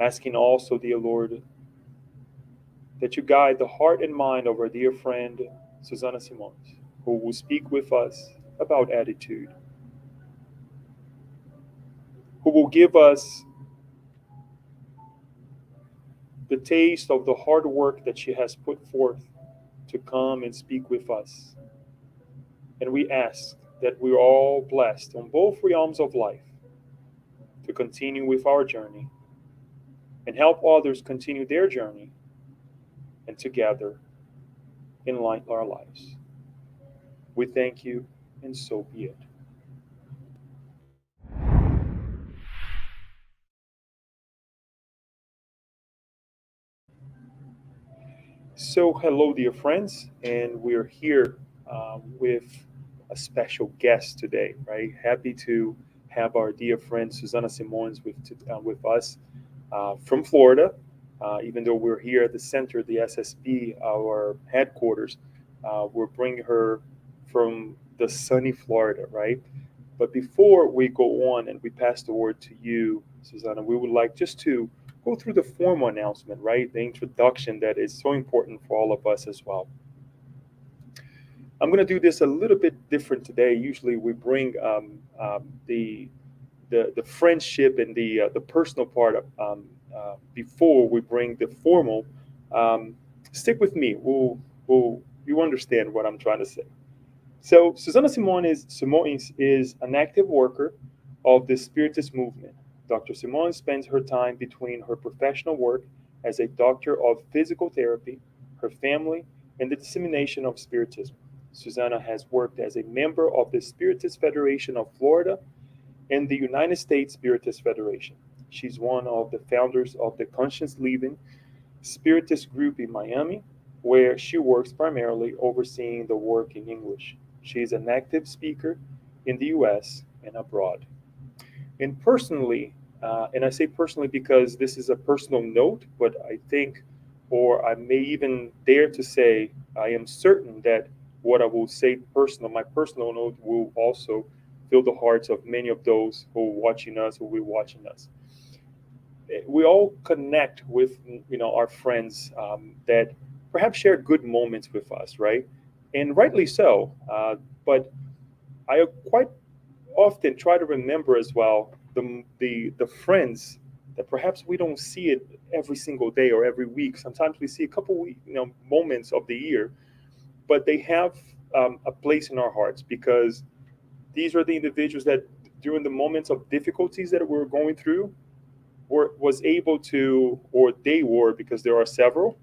Asking also, dear Lord, that you guide the heart and mind of our dear friend, Suzana Simoes, who will speak with us about attitude, who will give us the taste of the hard work that she has put forth to come and speak with us. And we ask that we're all blessed on both realms of life to continue with our journey and help others continue their journey and together enlighten our lives. We thank you, and so be it. So, hello, dear friends, and we're here with a special guest today, right? Happy to have our dear friend Suzana Simoes with us from Florida. Even though we're here at the center, the SSB, our headquarters, we're bringing her from the sunny Florida, right? But before we go on and we pass the word to you, Susanna, we would like just to go through the formal announcement, right? The introduction that is so important for all of us as well. I'm going to do this a little bit different today. Usually we bring the friendship and the personal part before we bring the formal. Um, Stick with me. We'll you understand what I'm trying to say. So Simones is an active worker of the Spiritist movement. Dr. Simones spends her time between her professional work as a doctor of physical therapy, her family, and the dissemination of Spiritism. Susanna has worked as a member of the Spiritist Federation of Florida and the United States Spiritist Federation. She's one of the founders of the Conscious Living Spiritist group in Miami, where she works primarily overseeing the work in English. She is an active speaker in the US and abroad. And personally, and I say personally because this is a personal note, but I think, or I may even dare to say, I am certain that what I will say personal, my personal note will also fill the hearts of many of those who are watching us, who will be watching us. We all connect with our friends that perhaps share good moments with us, right? And rightly so. But I quite often try to remember as well the friends that perhaps we don't see it every single day or every week. Sometimes we see a couple moments of the year, but they have a place in our hearts because these are the individuals that during the moments of difficulties that we're going through was able to, or they were, because there are several,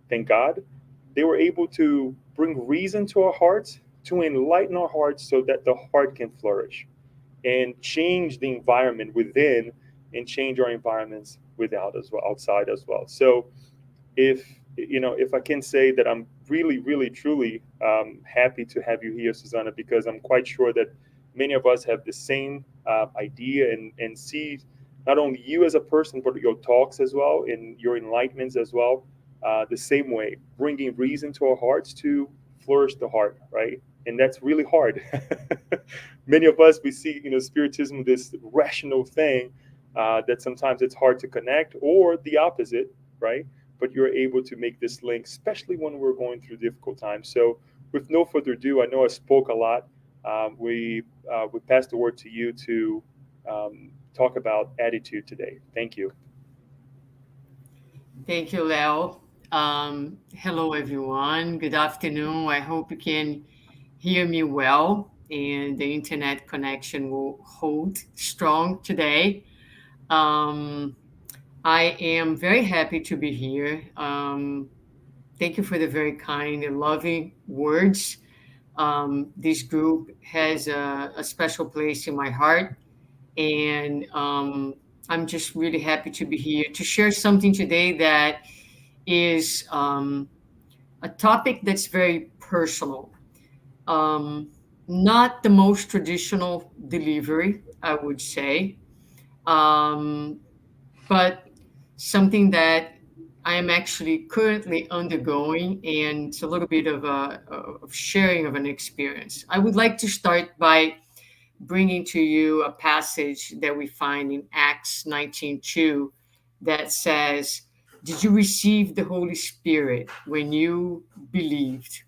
thank God, they were able to bring reason to our hearts, to enlighten our hearts so that the heart can flourish and change the environment within and change our environments without as well, outside as well. So if if I can say that I'm really, really, truly happy to have you here, Susanna, because I'm quite sure that many of us have the same idea and see not only you as a person, but your talks as well and your enlightenments as well, the same way, bringing reason to our hearts to flourish the heart, right? And that's really hard. Many of us, we see, spiritism, this rational thing that sometimes it's hard to connect, or the opposite, right? But you're able to make this link, especially when we're going through difficult times. So, with no further ado, I know I spoke a lot. We pass the word to you to talk about attitude today. Thank you. Thank you, Leo. Hello, everyone. Good afternoon. I hope you can hear me well and the internet connection will hold strong today. Um, I am very happy to be here. Thank you for the very kind and loving words. This group has a special place in my heart, and I'm just really happy to be here to share something today that is a topic that's very personal. Um, Not the most traditional delivery, I would say, um, but something that I am actually currently undergoing, and it's a little bit of sharing of an experience. I would like to start by bringing to you a passage that we find in Acts 19:2 that says, "Did you receive the Holy Spirit when you believed?"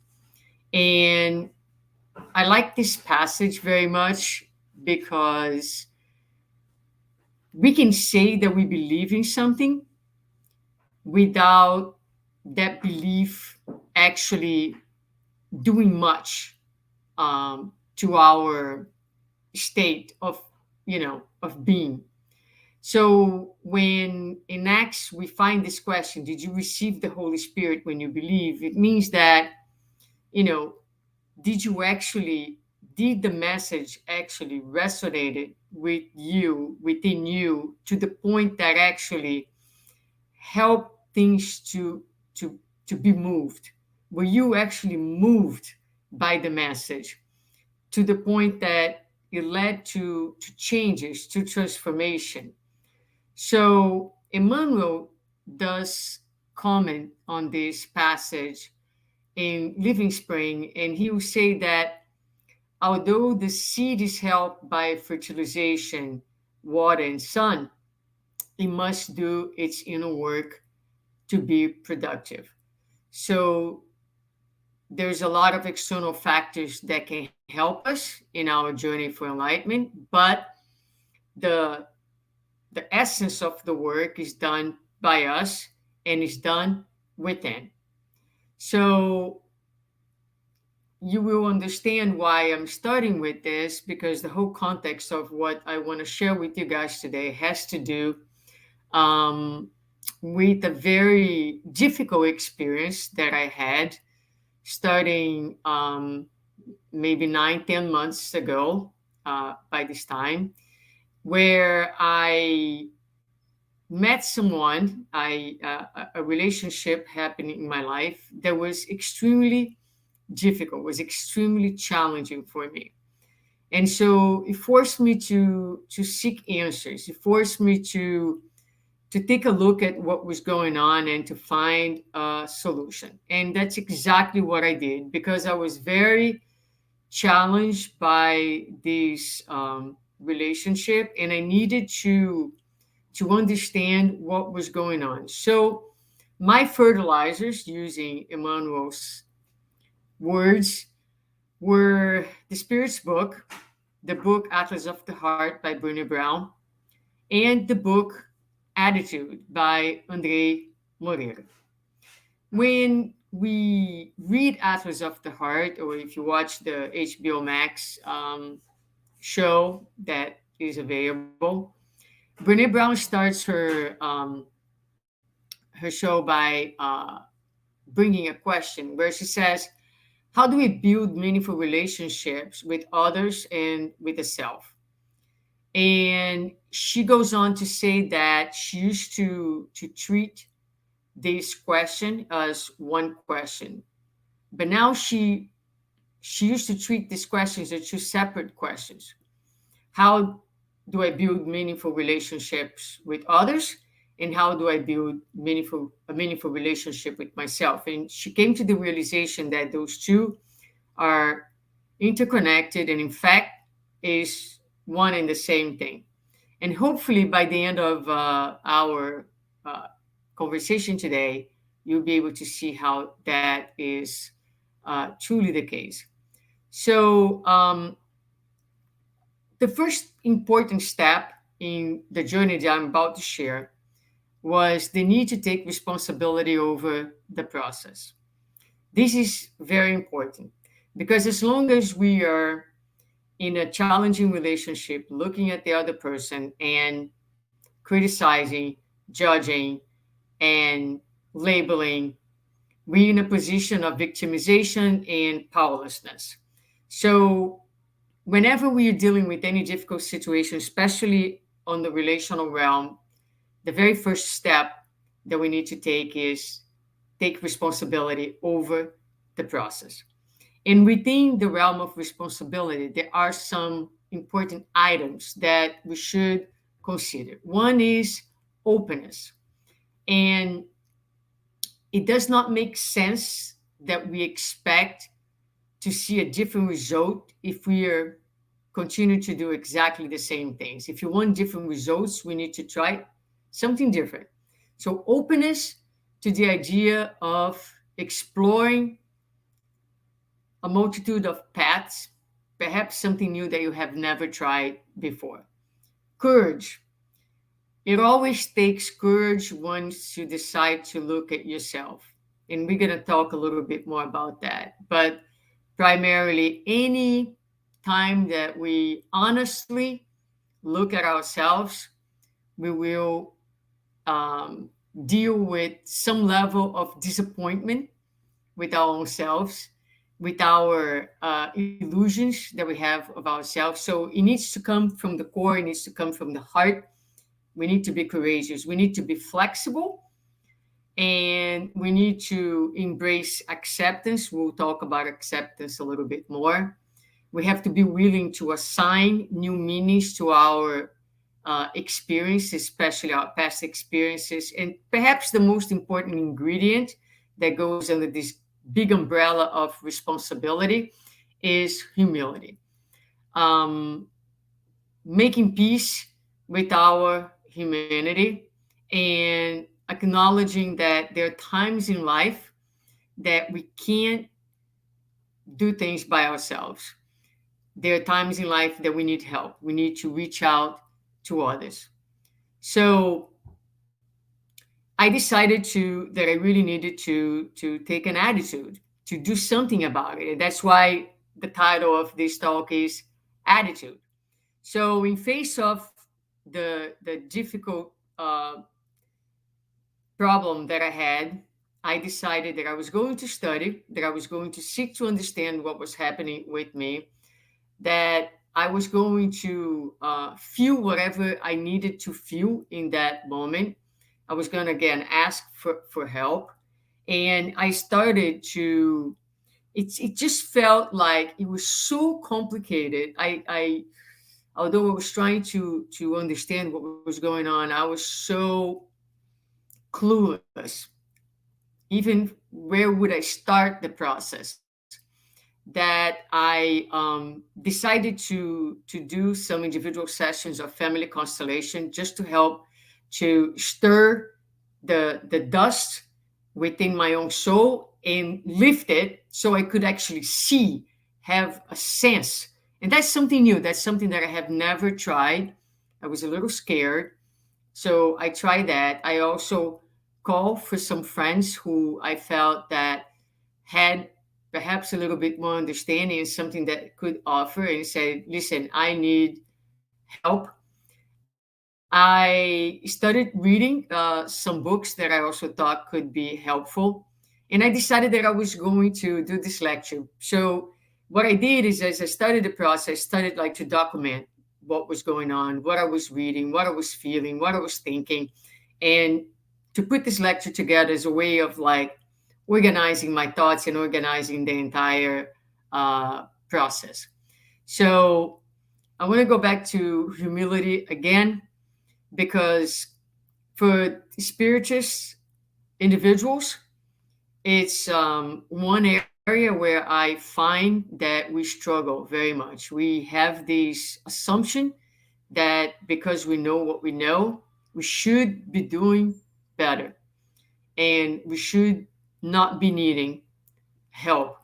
And I like this passage very much because we can say that we believe in something without that belief actually doing much to our state of, of being. So when in Acts we find this question, did you receive the Holy Spirit when you believe? It means that, you know, did you actually, did the message actually resonated with you, within you, to the point that actually help things to to be moved? Were you actually moved by the message to the point that it led to changes, to transformation? So Emmanuel does comment on this passage in Living Spring, and he will say that although the seed is helped by fertilization, water, and sun, it must do its inner work to be productive. So there's a lot of external factors that can help us in our journey for enlightenment, but the the essence of the work is done by us and is done within. So you will understand why I'm starting with this, because the whole context of what I want to share with you guys today has to do um, with a very difficult experience that I had starting maybe 9, 10 months ago by this time, where I met someone, a relationship happening in my life that was extremely difficult, was extremely challenging for me. And so it forced me to seek answers. It forced me to take a look at what was going on and to find a solution. And that's exactly what I did, because I was very challenged by this relationship, and I needed to understand what was going on. So my fertilizers, using Emmanuel's words, were the Spirit's book, the book Atlas of the Heart by Brené Brown, and the book Attitude by André Moreira. When we read Atlas of the Heart, or if you watch the HBO Max show that is available, Brené Brown starts her show by bringing a question where she says, "How do we build meaningful relationships with others and with the self?" And she goes on to say that she used to treat this question as one question, but now she used to treat these questions as two separate questions. How do I build meaningful relationships with others? And how do I build a meaningful relationship with myself? And she came to the realization that those two are interconnected and in fact is one and the same thing. And hopefully by the end of our uh, conversation today, you'll be able to see how that is truly the case. So the first important step in the journey that I'm about to share was the need to take responsibility over the process. This is very important because as long as we are in a challenging relationship, looking at the other person and criticizing, judging, and labeling, we're in a position of victimization and powerlessness. So whenever we are dealing with any difficult situation, especially on the relational realm, the very first step that we need to take is take responsibility over the process. And within the realm of responsibility, there are some important items that we should consider. One is openness. And it does not make sense that we expect to see a different result if we are continue to do exactly the same things. If you want different results, we need to try something different. So, openness to the idea of exploring a multitude of paths, perhaps something new that you have never tried before. Courage. It always takes courage once you decide to look at yourself. And we're going to talk a little bit more about that. But primarily, any time that we honestly look at ourselves, we will um, deal with some level of disappointment with our own selves, with our illusions that we have of ourselves. So it needs to come from the core, it needs to come from the heart. We need to be courageous, we need to be flexible, and we need to embrace acceptance. We'll talk about acceptance a little bit more. We have to be willing to assign new meanings to our experience, especially our past experiences. And perhaps the most important ingredient that goes under this big umbrella of responsibility is humility. Um, Making peace with our humanity and acknowledging that there are times in life that we can't do things by ourselves. There are times in life that we need help. We need to reach out to others. So I decided to that I really needed to take an attitude, to do something about it. And that's why the title of this talk is Attitude. So in face of the difficult problem that I had, I decided that I was going to study, that I was going to seek to understand what was happening with me, that I was going to feel whatever I needed to feel in that moment. I was going to again ask for help. And I started to, it just felt like it was so complicated. Although I was trying to understand what was going on, I was so clueless. Even where would I start the process? That I decided to do some individual sessions of family constellation just to help to stir the dust within my own soul and lift it so I could actually see, have a sense. And that's something new. That's something that I have never tried. I was a little scared. So I tried that. I also called for some friends who I felt that had perhaps a little bit more understanding and something that could offer, and said, listen, I need help. I started reading some books that I also thought could be helpful. And I decided that I was going to do this lecture. So what I did is, as I started the process, started like to document what was going on, what I was reading, what I was feeling, what I was thinking, and to put this lecture together as a way of like organizing my thoughts and organizing the entire process. So I want to go back to humility again, because for Spiritist individuals, it's one area where I find that we struggle very much. We have this assumption that because we know what we know, we should be doing better, and we should not be needing help,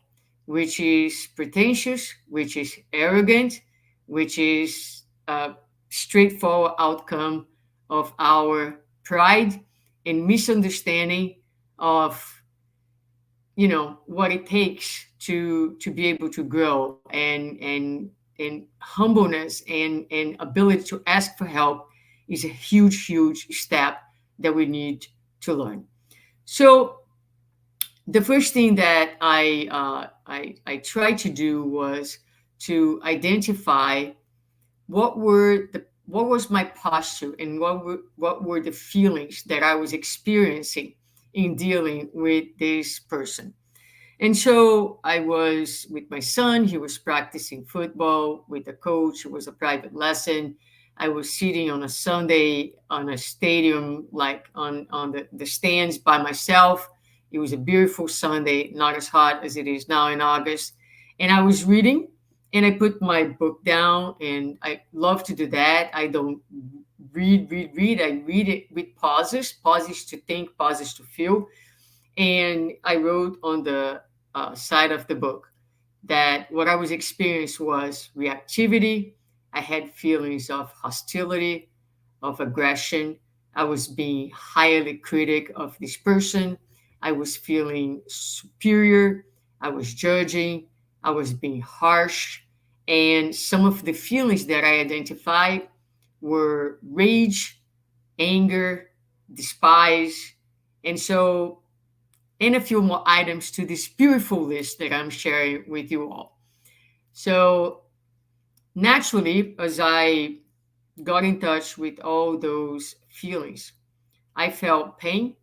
which is pretentious, which is arrogant, which is a straightforward outcome of our pride and misunderstanding of what it takes to be able to grow, and humbleness and ability to ask for help is a huge step that we need to learn. So the first thing that I tried to do was to identify what was my posture, and what were the feelings that I was experiencing in dealing with this person. And so I was with my son. He was practicing football with a coach. It was a private lesson. I was sitting on a Sunday on a stadium, like on the stands by myself. It was a beautiful Sunday, not as hot as it is now in August. And I was reading and I put my book down, and I love to do that. I don't read. I read it with pauses, pauses to think, pauses to feel. And I wrote on the side of the book that what I was experiencing was reactivity. I had feelings of hostility, of aggression. I was being highly critic of this person. I was feeling superior. I was judging. I was being harsh. And some of the feelings that I identified were rage, anger, despise. And so, and a few more items to this beautiful list that I'm sharing with you all. So, naturally, as I got in touch with all those feelings, I felt pain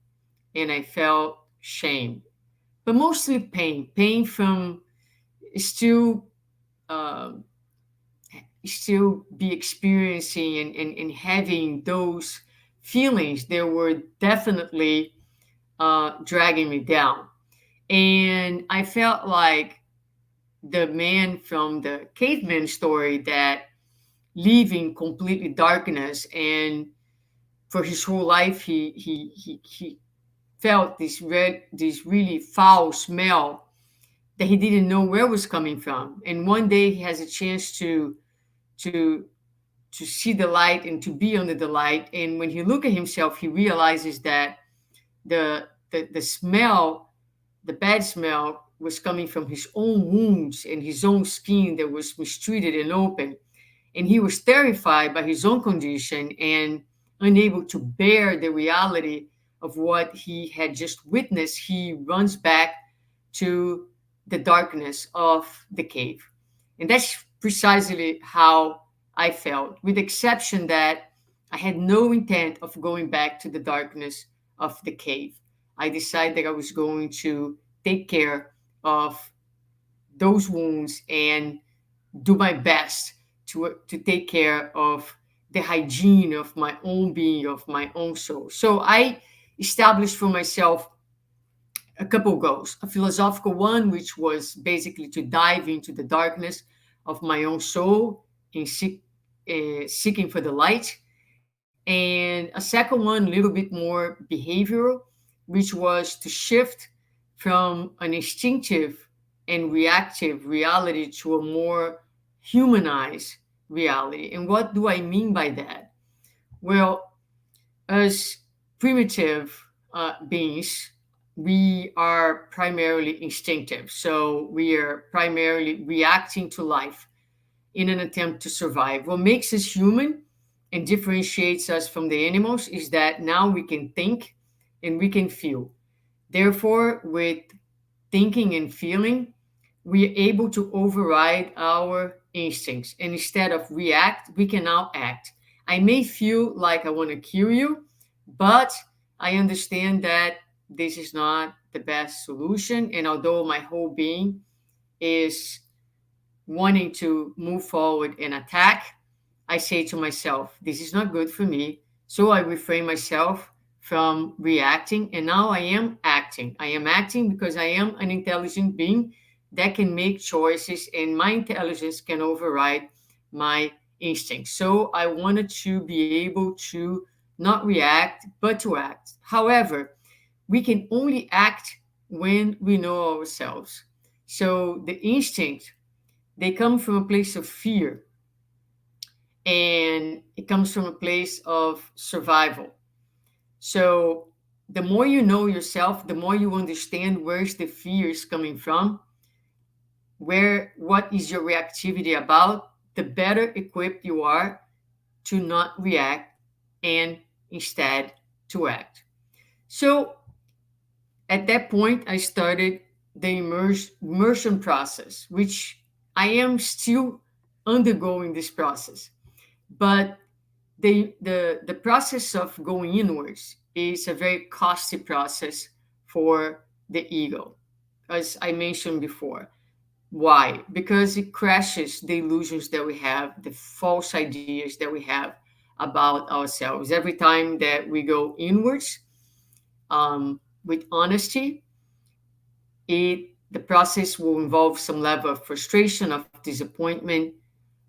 and I felt shame, but mostly pain, pain from still, um, still be experiencing and having those feelings that were definitely dragging me down. And I felt like the man from the caveman story that live in completely darkness, and for his whole life he felt this really foul smell that he didn't know where it was coming from. And one day he has a chance to to see the light and to be under the light. And when he look at himself, he realizes that the smell, the bad smell, was coming from his own wounds and his own skin that was mistreated and open. And he was terrified by his own condition and unable to bear the reality of what he had just witnessed. He runs back to the darkness of the cave. And that's precisely how I felt, with the exception that I had no intent of going back to the darkness of the cave. I decided that I was going to take care of those wounds and do my best to take care of the hygiene of my own being, of my own soul. So I established for myself a couple goals. A philosophical one, which was basically to dive into the darkness of my own soul and seeking for the light. And a second one, a little bit more behavioral, which was to shift from an instinctive and reactive reality to a more humanized reality. And what do I mean by that? Well, as primitive beings, we are primarily instinctive. So we are primarily reacting to life in an attempt to survive. What makes us human and differentiates us from the animals is that now we can think and we can feel. Therefore, with thinking and feeling, we are able to override our instincts. And instead of react, we can now act. I may feel like I want to kill you, but I understand that this is not the best solution. And although my whole being is wanting to move forward and attack, I say to myself, this is not good for me. So I refrain myself from reacting. And now I am acting. I am acting because I am an intelligent being that can make choices, and my intelligence can override my instincts. So I wanted to be able to not react, but to act. However, we can only act when we know ourselves. So the instinct, they come from a place of fear, and it comes from a place of survival. So the more you know yourself, the more you understand where's the fears coming from, where what is your reactivity about, the better equipped you are to not react and instead to act. So at that point, I started the immersion process, which I am still undergoing this process. But the process of going inwards is a very costly process for the ego, as I mentioned before. Why? Because it crashes the illusions that we have, the false ideas that we have about ourselves. Every time that we go inwards with honesty, it The process will involve some level of frustration, of disappointment.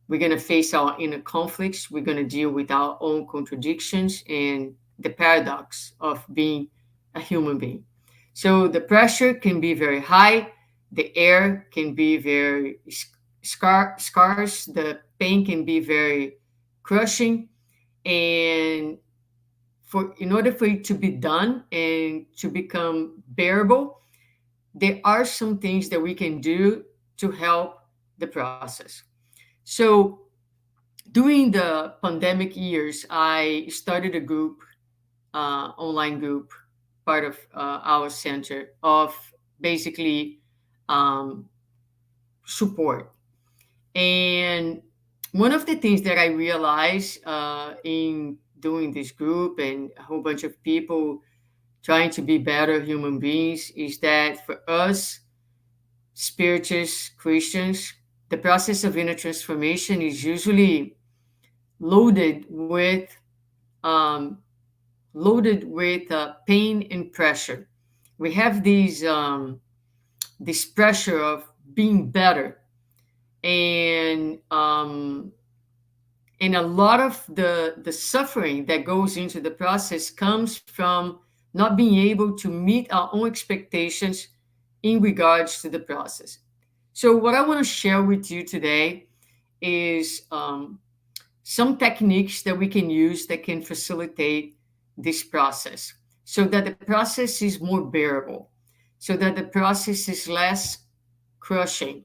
We're going to face our inner conflicts. We're going to deal with our own contradictions and the paradox of being a human being. So the pressure can be very high, the air can be very scarce, the pain can be very crushing, and for in order for it to be done and to become bearable, there are some things that we can do to help the process. So during the pandemic years, I started a group, online group, part of our center of basically um, support. And one of the things that I realized in doing this group and a whole bunch of people trying to be better human beings is that for us, spiritists, Christians, the process of inner transformation is usually loaded with um, pain and pressure. We have this pressure of being better, and a lot of the suffering that goes into the process comes from not being able to meet our own expectations in regards to the process. So, what I want to share with you today is some techniques that we can use that can facilitate this process so that the process is more bearable, so that the process is less crushing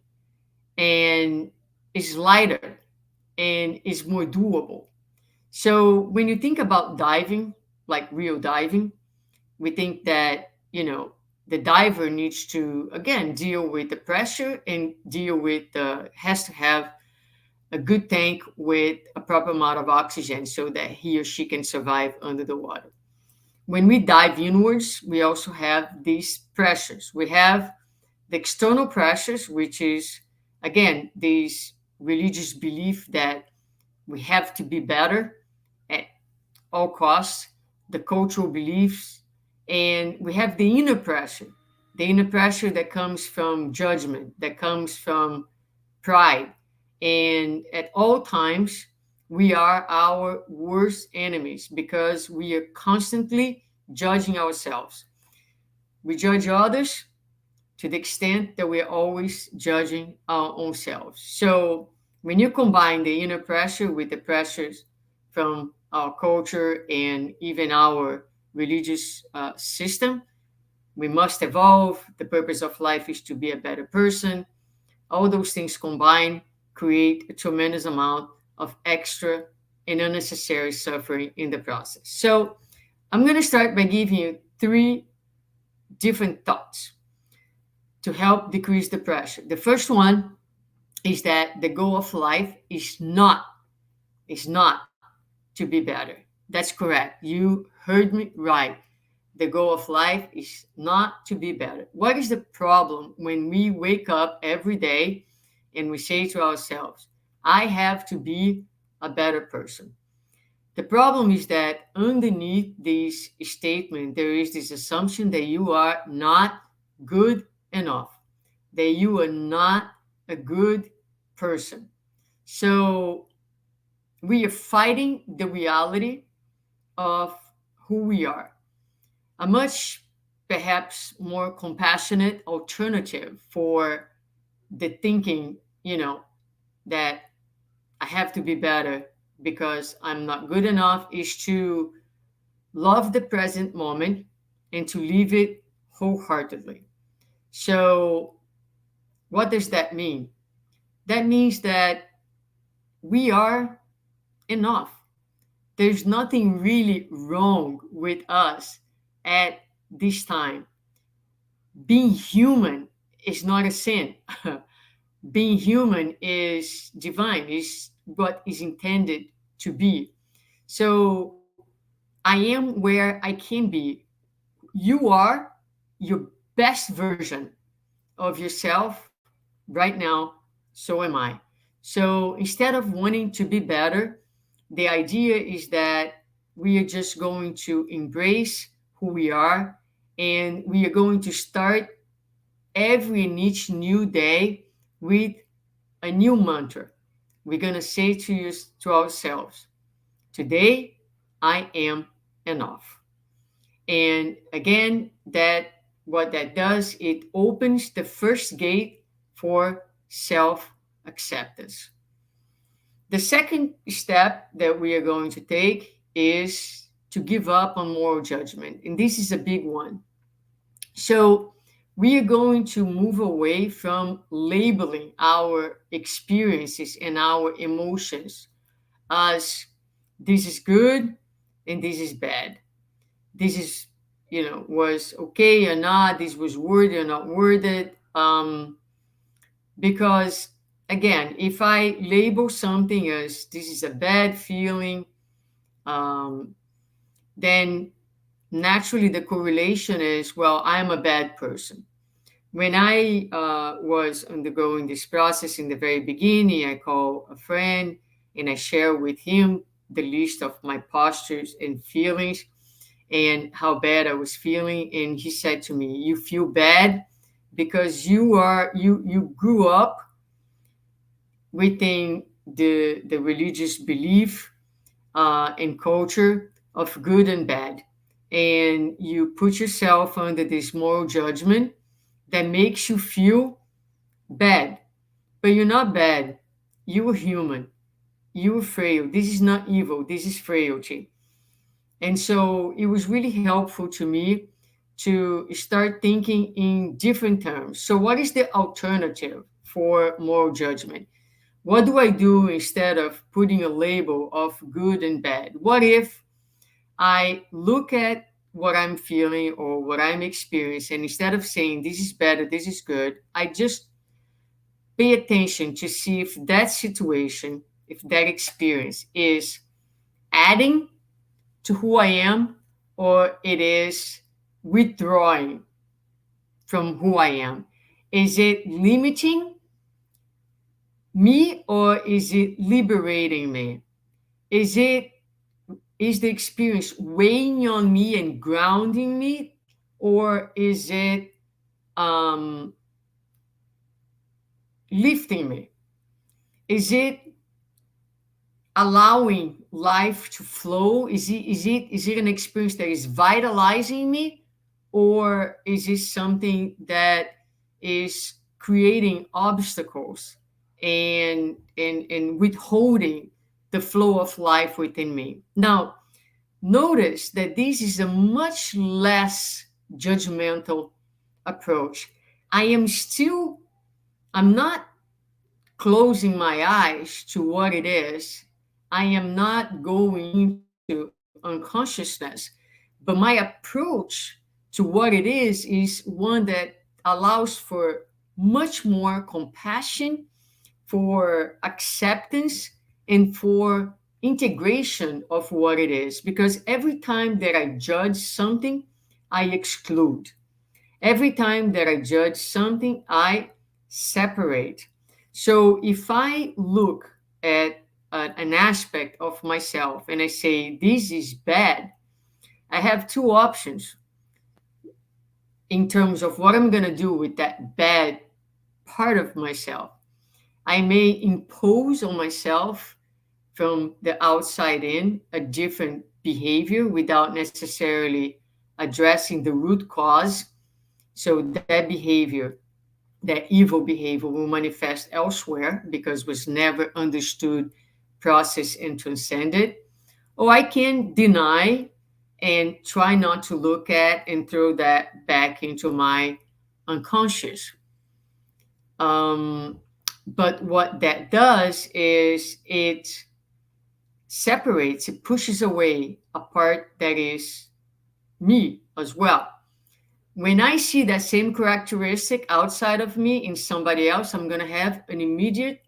and is lighter and is more doable. So when you think about diving, like real diving, we think that, the diver needs to, again, deal with the pressure and deal with has to have a good tank with a proper amount of oxygen so that he or she can survive under the water. When we dive inwards, we also have these pressures. We have the external pressures, which is, again, these religious belief that we have to be better at all costs, the cultural beliefs, and we have the inner pressure that comes from judgment, that comes from pride. And at all times, we are our worst enemies because we are constantly judging ourselves. We judge others to the extent that we're always judging our own selves. So when you combine the inner pressure with the pressures from our culture and even our religious system, we must evolve. The purpose of life is to be a better person. All those things combined create a tremendous amount of extra and unnecessary suffering in the process. So I'm going to start by giving you three different thoughts to help decrease the pressure. The first one is that the goal of life is not to be better. That's correct. You heard me right. The goal of life is not to be better. What is the problem when we wake up every day and we say to ourselves, I have to be a better person? The problem is that underneath this statement, there is this assumption that you are not good enough, that you are not a good person. So we are fighting the reality of who we are. A much perhaps more compassionate alternative for the thinking, that I have to be better because I'm not good enough is to love the present moment and to live it wholeheartedly. So, what does that mean? That means that we are enough. There's nothing really wrong with us at this time. Being human is not a sin. Being human is divine, is what is intended to be. So I am where I can be. You are your best version of yourself right now. So am I. So instead of wanting to be better, the idea is that we are just going to embrace who we are and we are going to start every and each new day with a new mantra. We're going to say to ourselves, today I am enough. And again, that what that does, it opens the first gate for self acceptance. The second step that we are going to take is to give up on moral judgment. And this is a big one. So, we are going to move away from labeling our experiences and our emotions as this is good and this is bad. This is, was okay or not. This was worthy or not worthy. Because again, if I label something as this is a bad feeling, um, then naturally the correlation is, well, I'm a bad person. When I was undergoing this process in the very beginning, I call a friend and I share with him the list of my postures and feelings and how bad I was feeling. And he said to me, "You feel bad because you grew up within the religious belief and culture of good and bad, and you put yourself under this moral judgment that makes you feel bad. But you're not bad. You are human. You are frail. This is not evil. This is frailty." And so it was really helpful to me to start thinking in different terms. So, what is the alternative for moral judgment? What do I do instead of putting a label of good and bad? What if I look at what I'm feeling or what I'm experiencing, and instead of saying this is bad or this is good, I just pay attention to see if that situation, if that experience is adding to who I am or it is withdrawing from who I am. Is it limiting me or is it liberating me? Is it is the experience weighing on me and grounding me, or is it um, lifting me? Is it allowing life to flow? Is it an experience that is vitalizing me, or is it something that is creating obstacles and withholding the flow of life within me? Now, notice that this is a much less judgmental approach. I'm not closing my eyes to what it is. I am not going into unconsciousness, but my approach to what it is one that allows for much more compassion, for acceptance, and for integration of what it is. Because every time that I judge something, I exclude. Every time that I judge something, I separate. So if I look at an aspect of myself and I say, this is bad, I have two options in terms of what I'm going to do with that bad part of myself. I may impose on myself from the outside in a different behavior without necessarily addressing the root cause. So that behavior, that evil behavior, will manifest elsewhere because was never understood, processed, and transcended. Or I can deny and try not to look at and throw that back into my unconscious. Um, but what that does is it separates, it pushes away a part that is me as well. When I see that same characteristic outside of me in somebody else, I'm going to have an immediate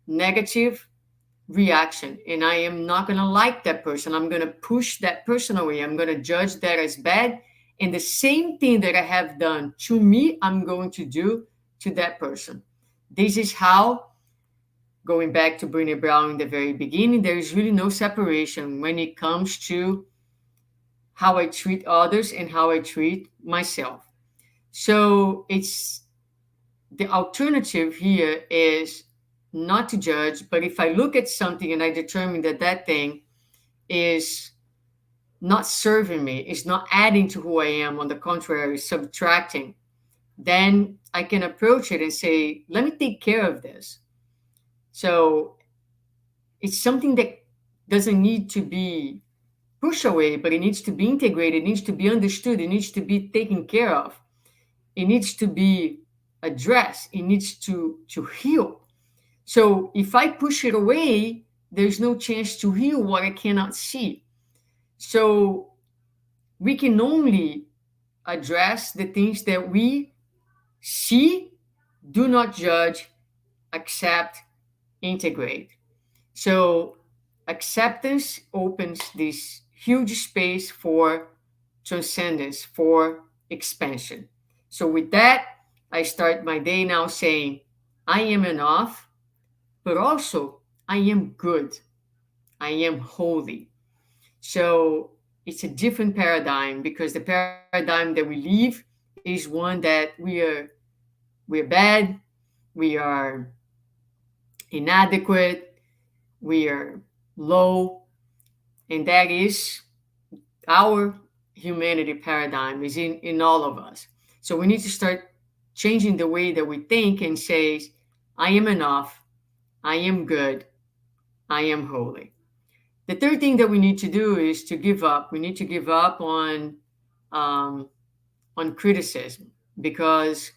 negative reaction. And I am not going to like that person. I'm going to push that person away. I'm going to judge that as bad. And the same thing that I have done to me, I'm going to do to that person. This is how, going back to Brené Brown in the very beginning, there is really no separation when it comes to how I treat others and how I treat myself. So it's the alternative here is not to judge, but if I look at something and I determine that that thing is not serving me, is not adding to who I am, on the contrary, subtracting, then I can approach it and say, let me take care of this. So it's something that doesn't need to be pushed away, but it needs to be integrated, it needs to be understood, it needs to be taken care of, it needs to be addressed, it needs to heal. So if I push it away, there's no chance to heal what I cannot see. So we can only address the things that we see, do not judge, accept, integrate. So acceptance opens this huge space for transcendence, for expansion. So with that, I start my day now saying, I am enough, but also I am good. I am holy. So it's a different paradigm because the paradigm that we live is one that we're bad, we are inadequate, we are low, and that is our humanity paradigm is in all of us. So we need to start changing the way that we think and say, I am enough, I am good, I am holy. The third thing that we need to do is to give up. We need to give up um, on criticism because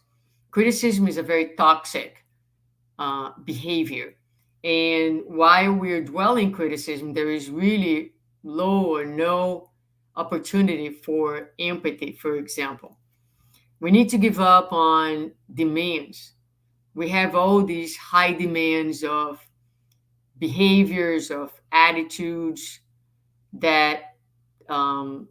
criticism is a very toxic behavior. And while we're dwelling criticism, there is really low or no opportunity for empathy, for example. We need to give up on demands. We have all these high demands of behaviors, of attitudes that um,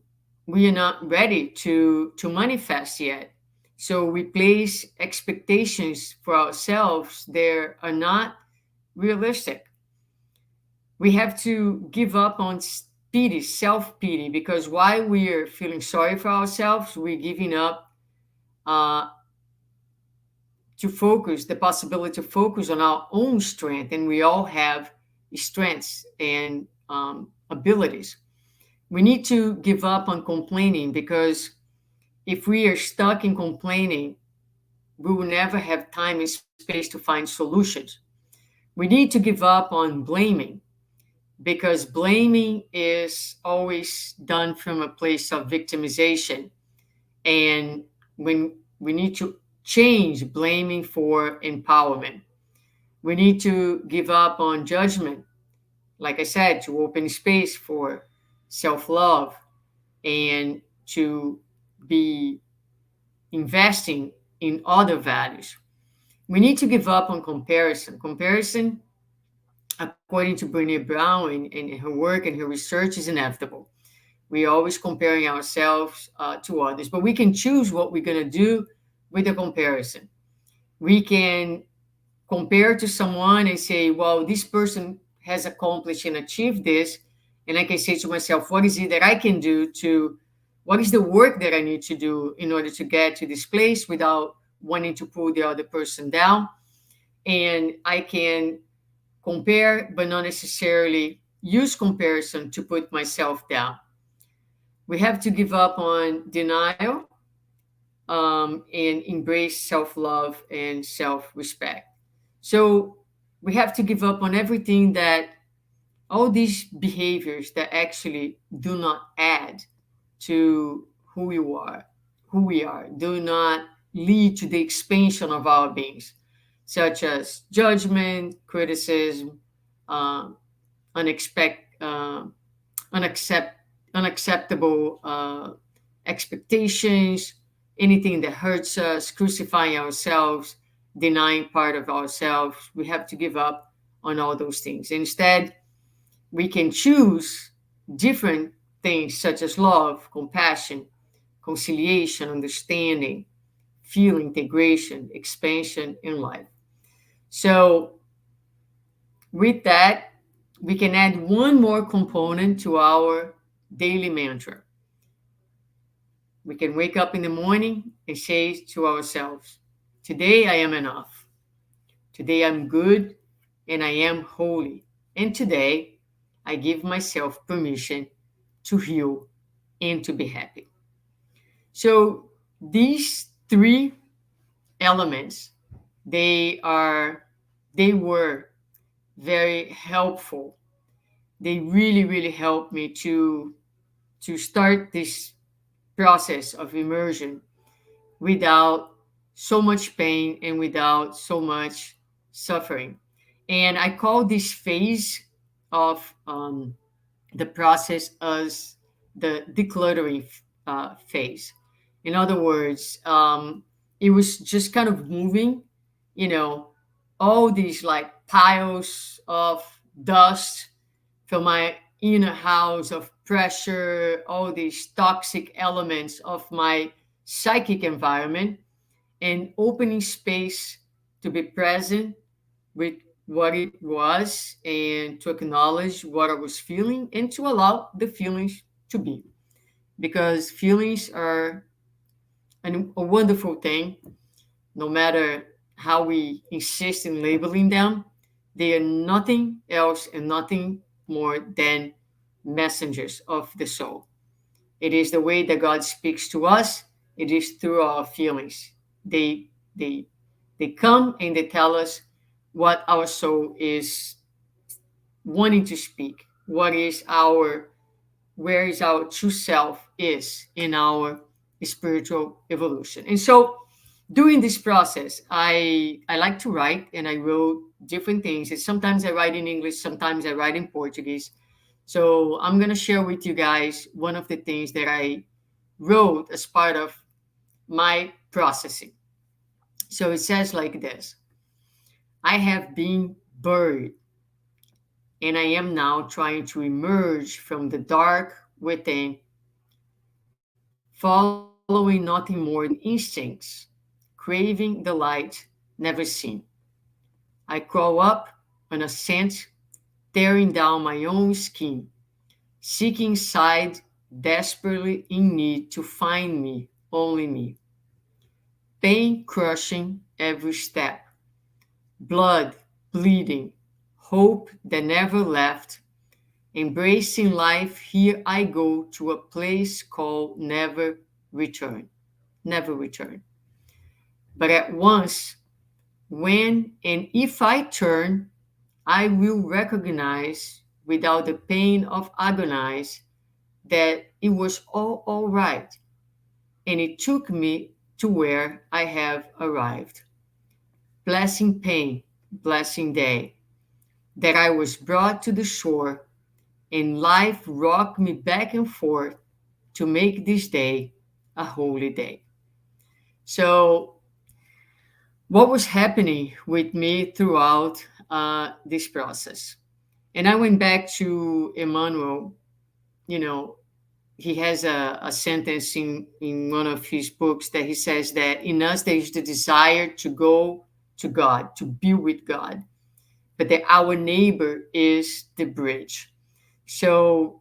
we are not ready to manifest yet. So we place expectations for ourselves that are not realistic. We have to give up on pity, self pity, because while we are feeling sorry for ourselves, we're giving up uh, to focus the possibility to focus on our own strength, and we all have strengths and abilities. We need to give up on complaining because if we are stuck in complaining, we will never have time and space to find solutions. We need to give up on blaming because blaming is always done from a place of victimization. And when we need to change blaming for empowerment, we need to give up on judgment, like I said, to open space for self love and to be investing in other values. We need to give up on comparison. Comparison, according to Brene Brown in her work and her research, is inevitable. We're always comparing ourselves to others, but we can choose what we're going to do with the comparison. We can compare to someone and say, well, this person has accomplished and achieved this. And I can say to myself, what is it that I can do what is the work that I need to do in order to get to this place without wanting to pull the other person down? And I can compare, but not necessarily use comparison to put myself down. We have to give up on denial and embrace self love and self respect. So we have to give up on everything that all these behaviors that actually do not add to who we are, do not lead to the expansion of our beings, such as judgment, criticism, um, unexpect, unaccept, unacceptable expectations, anything that hurts us, crucifying ourselves, denying part of ourselves. We have to give up on all those things. Instead, we can choose different things such as love, compassion, conciliation, understanding, feel integration, expansion in life. So, with that, we can add one more component to our daily mantra. We can wake up in the morning and say to ourselves, today I am enough. Today I'm good and I am holy. And today I give myself permission to heal and to be happy. So these three elements, they are they were very helpful. They really, really helped me to start this process of immersion without so much pain and without so much suffering. And I call this phase of the process as the decluttering phase. In other words, it was just kind of moving, you know, all these like piles of dust from my inner house of pressure, all these toxic elements of my psychic environment, and opening space to be present with what it was and to acknowledge what I was feeling and to allow the feelings to be. Because feelings are a wonderful thing, no matter how we insist in labeling them, they are nothing else and nothing more than messengers of the soul. It is the way that God speaks to us. It is through our feelings. They they they come and they tell us what our soul is wanting to speak. What is our where is our true self is in our spiritual evolution. And so during this process, I like to write and I wrote different things. And sometimes I write in English, sometimes I write in Portuguese. So I'm gonna share with you guys one of the things that I wrote as part of my processing. So it says like this: I have been buried, and I am now trying to emerge from the dark within, following nothing more than instincts, craving the light never seen. I crawl up on a scent, tearing down my own skin, seeking inside, desperately in need to find me, only me. Pain crushing every step, blood bleeding, hope that never left. Embracing life, here I go to a place called never return. Never return. But at once, when and if I turn, I will recognize without the pain of agonize that it was all right. And it took me to where I have arrived. Blessing pain, blessing day, that I was brought to the shore and life rocked me back and forth to make this day a holy day. So, what was happening with me throughout this process? And I went back to Emmanuel. You know, he has a sentence in one of his books that he says that in us there is the desire to go to God, to be with God, but that our neighbor is the bridge. So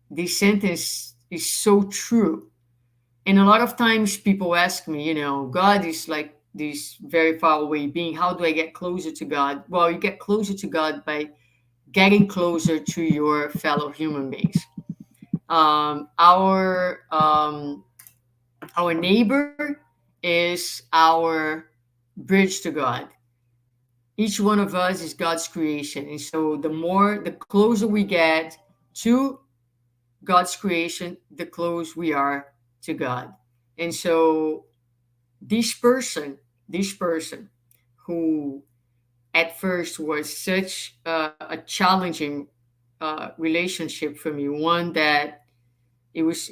this sentence is so true. And a lot of times people ask me, God is like this very far away being. How do I get closer to God? Well, you get closer to God by getting closer to your fellow human beings. Our neighbor is our bridge to God. Each one of us is God's creation, and so the closer we get to God's creation, the close we are to God. And so this person, this person who at first was such a challenging relationship for me, one that it was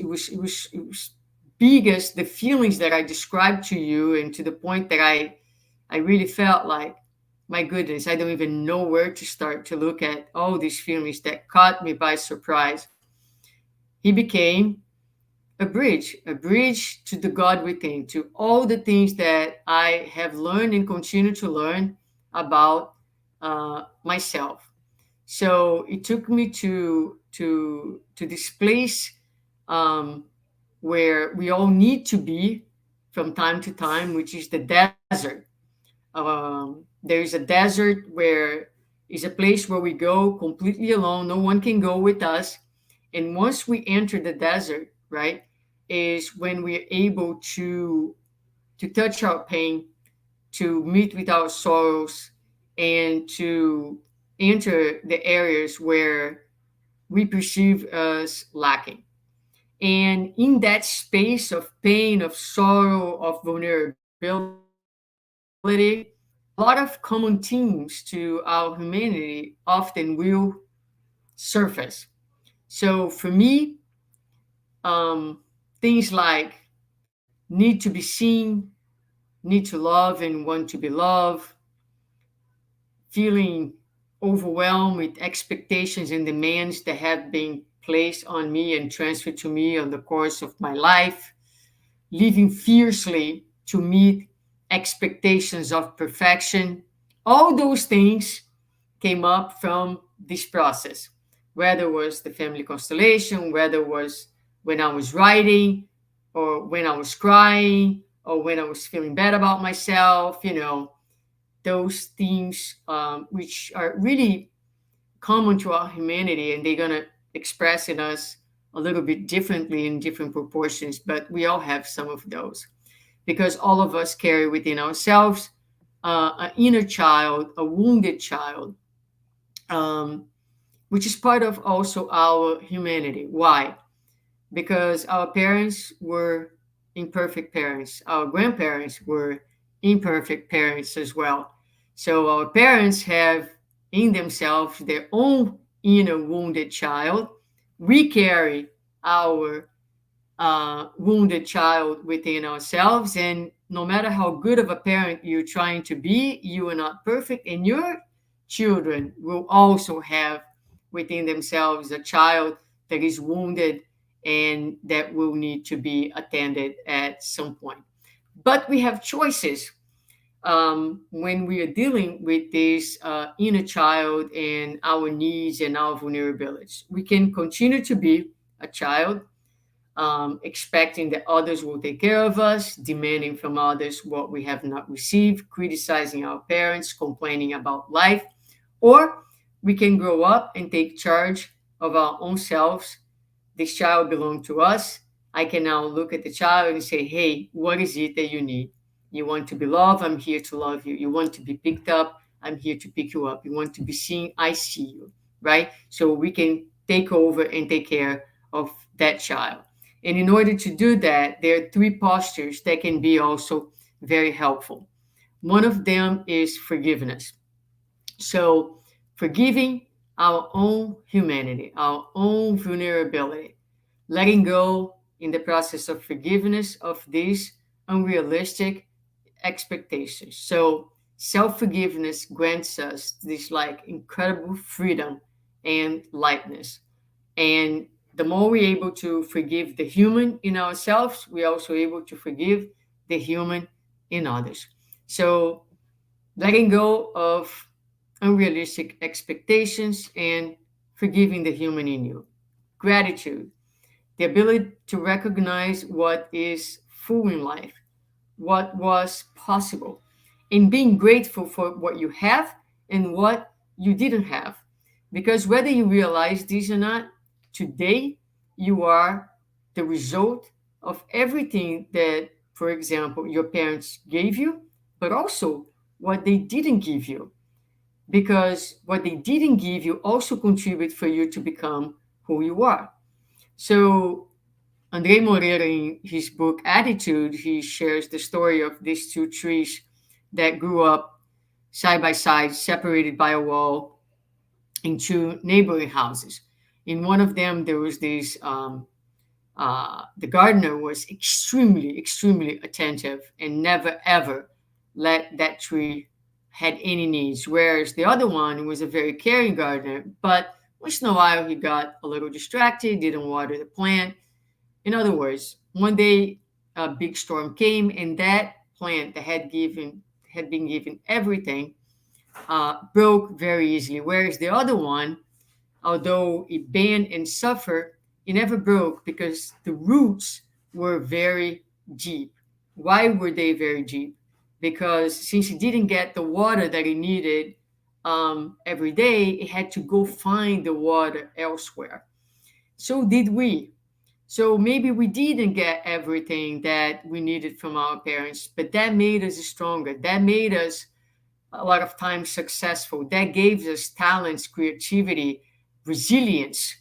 big as the feelings that I described to you, and to the point that I really felt like, my goodness, I don't even know where to start to look at all these feelings that caught me by surprise. He became a bridge to the God within, to all the things that I have learned and continue to learn about myself. So it took me to this place, um, where we all need to be from time to time, which is the desert. There is a desert where is a place where we go completely alone. No one can go with us. And once we enter the desert, right, is when we're able to touch our pain, to meet with our sorrows, and to enter the areas where we perceive as lacking. And in that space of pain, of sorrow, of vulnerability, a lot of common themes to our humanity often will surface. So for me, things like need to be seen, need to love and want to be loved, feeling overwhelmed with expectations and demands that have been placed on me and transferred to me on the course of my life, living fiercely to meet expectations of perfection. All those things came up from this process, whether it was the family constellation, whether it was when I was writing, or when I was crying, or when I was feeling bad about myself, those themes, which are really common to our humanity, and they're going to express in us a little bit differently in different proportions, but we all have some of those because all of us carry within ourselves an inner child, a wounded child, um, which is part of also our humanity. Why? Because our parents were imperfect parents, our grandparents were imperfect parents as well. So our parents have in themselves their own inner wounded child. We carry our wounded child within ourselves. And no matter how good of a parent you're trying to be, you are not perfect. And your children will also have within themselves a child that is wounded and that will need to be attended at some point. But we have choices when we are dealing with this inner child and our needs and our vulnerabilities. We can continue to be a child, expecting that others will take care of us, demanding from others what we have not received, criticizing our parents, complaining about life. Or we can grow up and take charge of our own selves. This child belongs to us. I can now look at the child and say, hey, what is it that you need? You want to be loved? I'm here to love you. You want to be picked up? I'm here to pick you up. You want to be seen? I see you, right? So we can take over and take care of that child. And in order to do that, there are three postures that can be also very helpful. One of them is forgiveness. So, forgiving our own humanity, our own vulnerability, letting go in the process of forgiveness of these unrealistic expectations. So, self forgiveness grants us this like incredible freedom and lightness. And the more we're able to forgive the human in ourselves, we're also able to forgive the human in others. So, letting go of unrealistic expectations and forgiving the human in you. Gratitude, the ability to recognize what is full in life, what was possible, and being grateful for what you have and what you didn't have. Because whether you realize this or not, today you are the result of everything that, for example, your parents gave you, but also what they didn't give you. Because what they didn't give you also contribute for you to become who you are. So Andre Moreira, in his book Attitude, he shares the story of these two trees that grew up side by side, separated by a wall in two neighboring houses. In one of them, there was this, the gardener was extremely attentive and never ever let that tree had any needs. Whereas the other one was a very caring gardener, but once in a while he got a little distracted, didn't water the plant. In other words, one day a big storm came, and that plant that had been given everything broke very easily. Whereas the other one, although it bent and suffered, it never broke because the roots were very deep. Why were they very deep? Because since it didn't get the water that it needed every day, it had to go find the water elsewhere. So did we. So maybe we didn't get everything that we needed from our parents, but that made us stronger. That made us a lot of times successful. That gave us talents, creativity, resilience,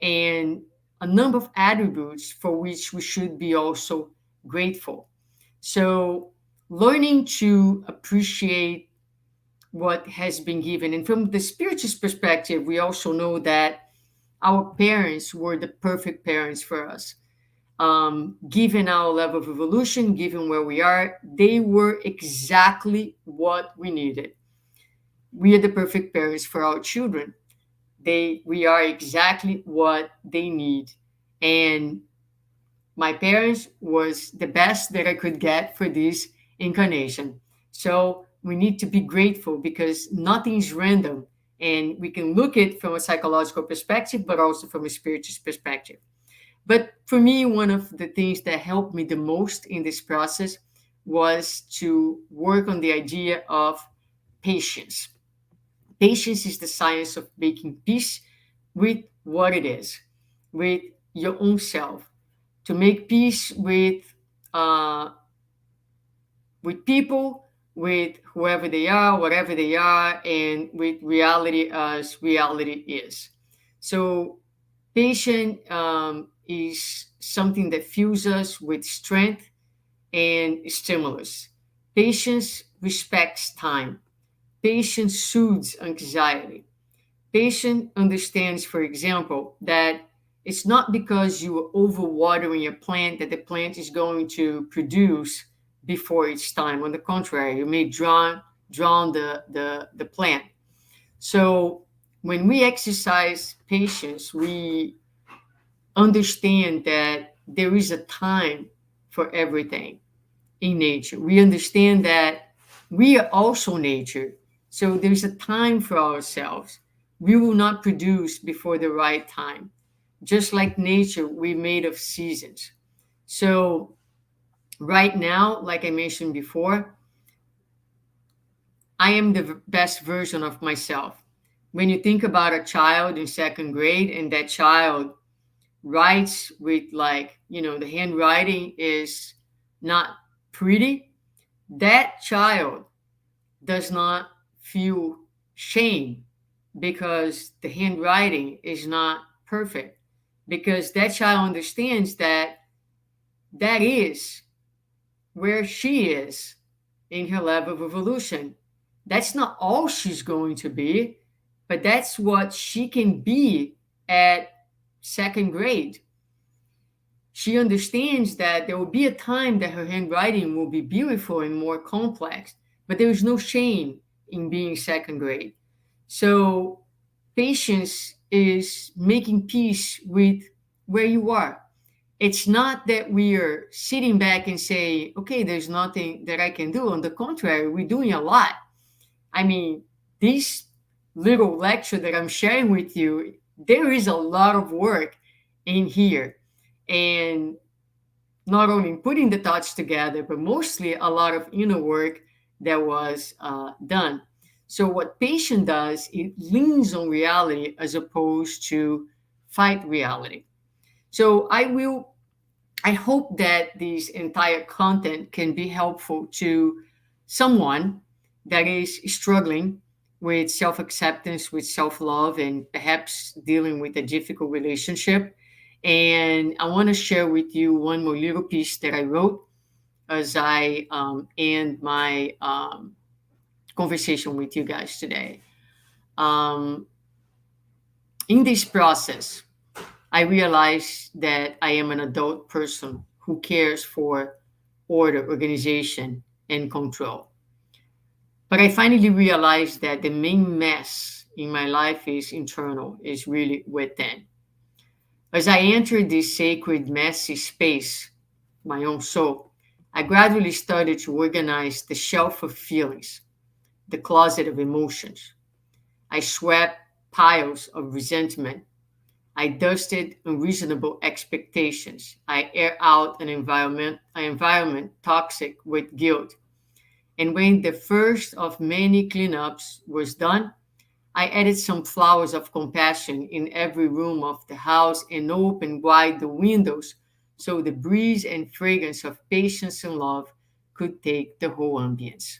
and a number of attributes for which we should be also grateful. So, learning to appreciate what has been given. And from the spiritist perspective, we also know that our parents were the perfect parents for us. Given our level of evolution, given where we are, they were exactly what we needed. We are the perfect parents for our children. We are exactly what they need. And my parents was the best that I could get for this incarnation. So we need to be grateful because nothing is random. And we can look at it from a psychological perspective, but also from a spiritual perspective. But for me, one of the things that helped me the most in this process was to work on the idea of patience. Patience is the science of making peace with what it is, with your own self, to make peace uh, with people, with whoever they are, whatever they are, and with reality as reality is. So, patience is something that fuels us with strength and stimulus. Patience respects time. Patience soothes anxiety. Patient understands, for example, that it's not because you are overwatering a plant that the plant is going to produce before its time. On the contrary, you may drown the plant. So when we exercise patience, we understand that there is a time for everything in nature. We understand that we are also nature. So there's a time for ourselves. We will not produce before the right time. Just like nature, we're made of seasons. So right now, like I mentioned before, I am the best version of myself. When you think about a child in second grade and that child writes with, like, the handwriting is not pretty, that child does not feel shame because the handwriting is not perfect, because that child understands that that is where she is in her level of evolution. That's not all she's going to be, but that's what she can be at second grade. She understands that there will be a time that her handwriting will be beautiful and more complex, but there is no shame in being second grade. So, patience is making peace with where you are. It's not that we are sitting back and say, okay, there's nothing that I can do. On the contrary, we're doing a lot. I mean, this little lecture that I'm sharing with you, there is a lot of work in here. And not only putting the thoughts together, but mostly a lot of inner work that was done. So, what patient does, it leans on reality as opposed to fight reality. So, I hope that this entire content can be helpful to someone that is struggling with self acceptance, with self love, and perhaps dealing with a difficult relationship. And I want to share with you one more little piece that I wrote as I end my conversation with you guys today. Um, in this process, I realized that I am an adult person who cares for order, organization, and control. But I finally realized that the main mess in my life is internal, is really within. As I entered this sacred, messy space, my own soul, I gradually started to organize the shelf of feelings, the closet of emotions. I swept piles of resentment, I dusted unreasonable expectations. I air out an environment toxic with guilt. And when the first of many cleanups was done, I added some flowers of compassion in every room of the house and opened wide the windows so the breeze and fragrance of patience and love could take the whole ambience.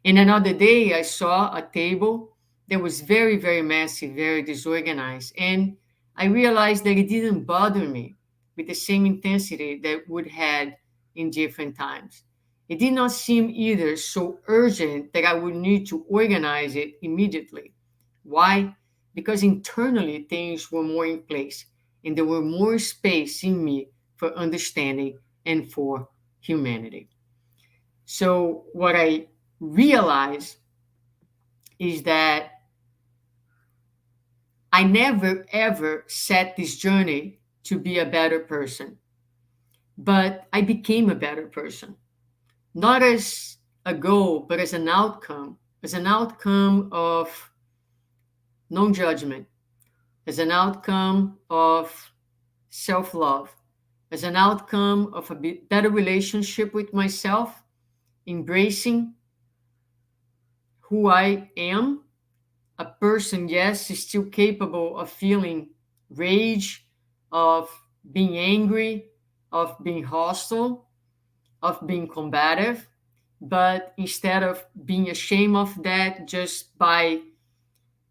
And another day, I saw a table that was very, very messy, very disorganized. And I realized that it didn't bother me with the same intensity that would had in different times. It did not seem either so urgent that I would need to organize it immediately. Why? Because internally things were more in place and there were more space in me for understanding and for humanity. So, what I realized is that I never ever set this journey to be a better person, but I became a better person, not as a goal, but as an outcome of non judgment, as an outcome of self love, as an outcome of a better relationship with myself, embracing who I am. A person, yes, is still capable of feeling rage, of being angry, of being hostile, of being combative. But instead of being ashamed of that, just by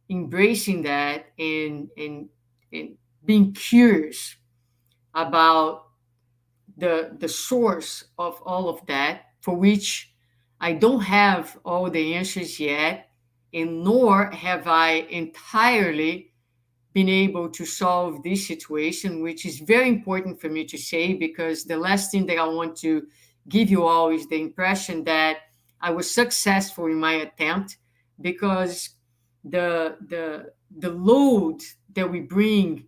embracing that and being curious about the source of all of that, for which I don't have all the answers yet, and nor have I entirely been able to solve this situation, which is very important for me to say, because the last thing that I want to give you all is the impression that I was successful in my attempt, because the load that we bring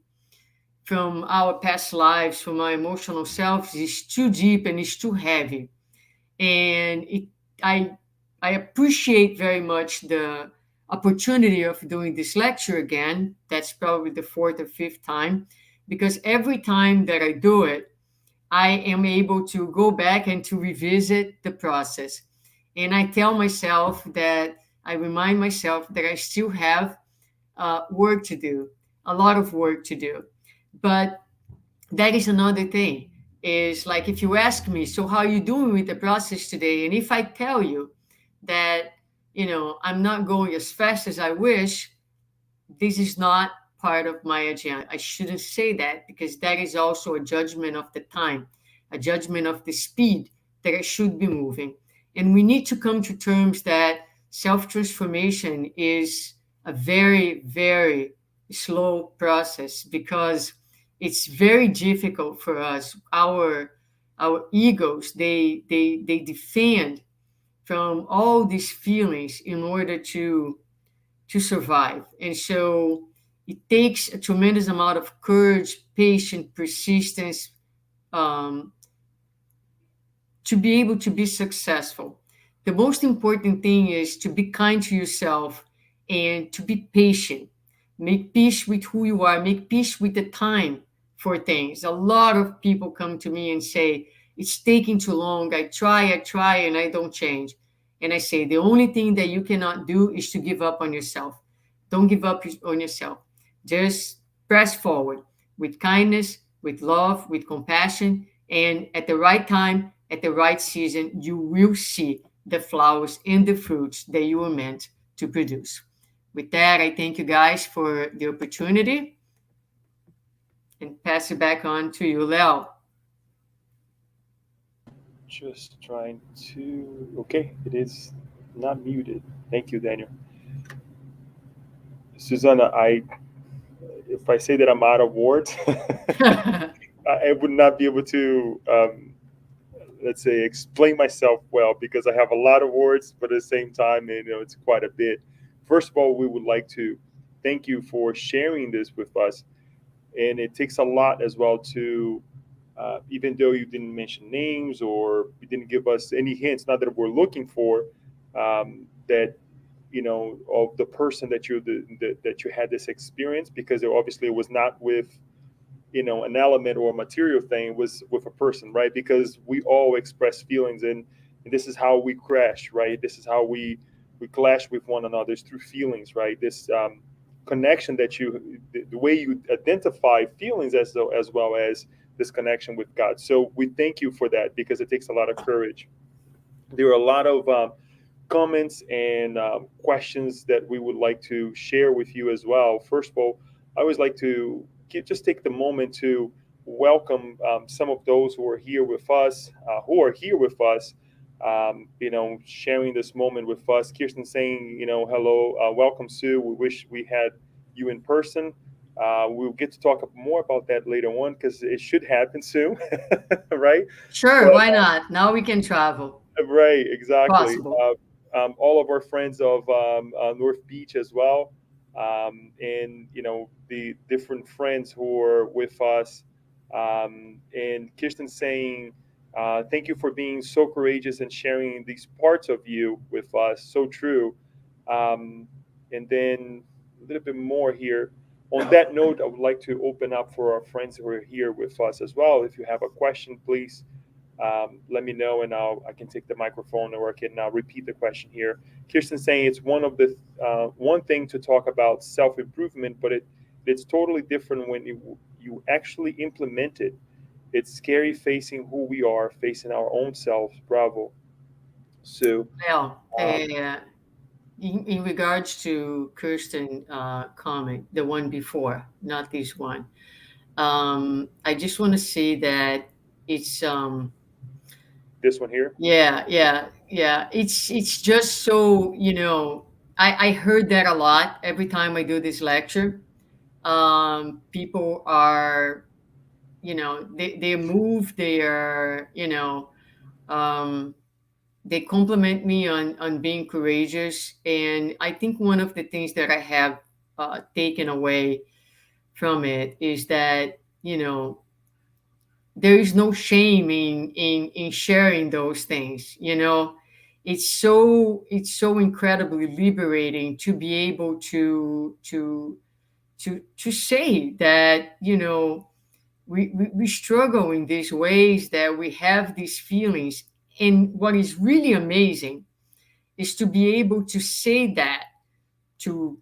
from our past lives, from our emotional selves, is too deep and is too heavy. And I, I appreciate very much the opportunity of doing this lecture again. That's probably the fourth or fifth time, because every time that I do it, I am able to go back and to revisit the process. And I tell myself that I remind myself that I still have work to do, a lot of work to do. But that is another thing, is like, if you ask me, so how are you doing with the process today, and if I tell you that, I'm not going as fast as I wish, this is not part of my agenda. I shouldn't say that, because that is also a judgment of the time, a judgment of the speed that I should be moving. And we need to come to terms that self transformation is a very, very slow process, because it's very difficult for us. Our egos, they defend from all these feelings in order to survive. And so it takes a tremendous amount of courage, patience, persistence, um, to be able to be successful. The most important thing is to be kind to yourself and to be patient. Make peace with who you are, make peace with the time for things. A lot of people come to me and say, it's taking too long. I try, and I don't change. And I say, the only thing that you cannot do is to give up on yourself. Don't give up on yourself. Just press forward with kindness, with love, with compassion, and at the right time, at the right season, you will see the flowers and the fruits that you were meant to produce. With that, I thank you guys for the opportunity and pass it back on to you, Leo. Just trying to. Okay, it is not muted. Thank you, Daniel. Susanna, if I say that I'm out of words, I would not be able to, let's say, explain myself well, because I have a lot of words, but at the same time, it's quite a bit. First of all, we would like to thank you for sharing this with us, and it takes a lot as well to, even though you didn't mention names or you didn't give us any hints, not that we're looking for, that of the person that that you had this experience, because it obviously was not with an element or a material thing, was with a person, right? Because we all express feelings, and this is how we crash, right? This is how we clash with one another, is through feelings, right? This connection that the way you identify feelings, as well as this connection with God. So we thank you for that, because it takes a lot of courage. There are a lot of comments and questions that we would like to share with you as well. First of all, I always like to just take the moment to welcome some of those who are here with us, sharing this moment with us. Kirsten saying, hello, welcome, Sue. We wish we had you in person. We'll get to talk more about that later on, because it should happen soon, right? Sure, But why not? Now we can travel. right, exactly. Possible. All of our friends of North Beach as well, and the different friends who are with us. And Kirsten saying, "Thank you for being so courageous and sharing these parts of you with us." So true. Um, and then a little bit more here. On that note, I would like to open up for our friends who are here with us as well. If you have a question, please let me know, and I can take the microphone, or I can repeat the question here. Kirsten saying it's one thing to talk about self improvement, but it's totally different when you actually implement it. It's scary facing who we are, facing our own selves. Bravo. So, Well, um, in regards to Kirsten comment, the one before, not this one, I just want to say that it's this one here. yeah. It's just so I heard that a lot every time I do this lecture. People are they move, they are um, they compliment me on being courageous, and I think one of the things that I have taken away from it is that there is no shame in sharing those things. It's so incredibly liberating to be able to say that we struggle in these ways, that we have these feelings. And what is really amazing is to be able to say that to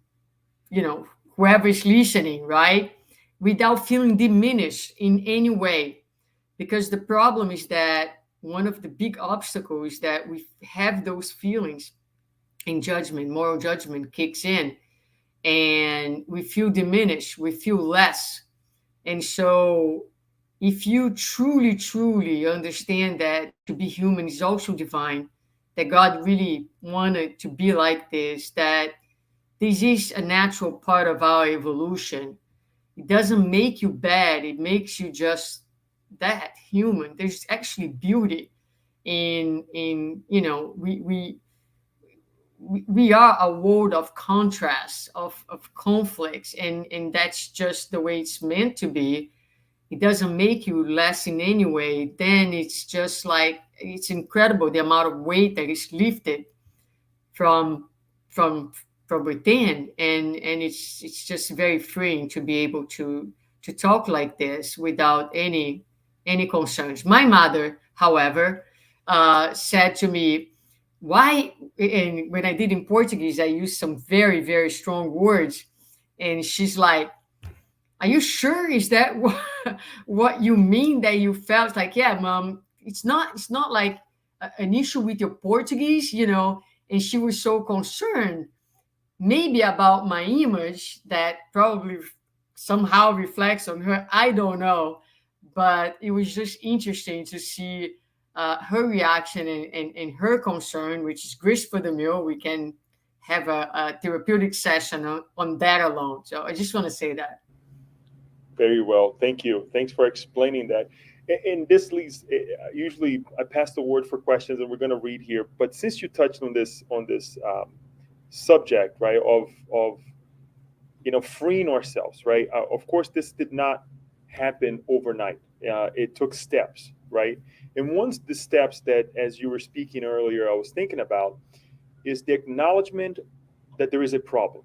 whoever is listening, right, without feeling diminished in any way. Because the problem is that one of the big obstacles is that we have those feelings, and judgment, moral judgment kicks in, and we feel diminished, we feel less. And so, if you truly, truly understand that to be human is also divine, that God really wanted to be like this, that this is a natural part of our evolution, it doesn't make you bad, it makes you just that human. There's actually beauty in we are a world of contrasts, of conflicts, and that's just the way it's meant to be. It doesn't make you less in any way. Then it's just like it's incredible the amount of weight that is lifted from from from within, and it's just very freeing to be able to talk like this without any concerns. My mother, however, said to me, why, and when I did in Portuguese I used some very, very strong words, and she's like, are you sure? Is that what you mean, that you felt like, yeah, mom, it's not like an issue with your Portuguese. And she was so concerned, maybe about my image, that probably somehow reflects on her. I don't know. But it was just interesting to see her reaction, and her concern, which is grist for the mill. We can have a therapeutic session on that alone. So I just want to say that. Very well. Thank you. Thanks for explaining that. And this leads. Usually, I pass the word for questions, and we're going to read here. But since you touched on this subject, right, of freeing ourselves, right? Of course, this did not happen overnight. It took steps, right? And once the steps that, as you were speaking earlier, I was thinking about, is the acknowledgement that there is a problem.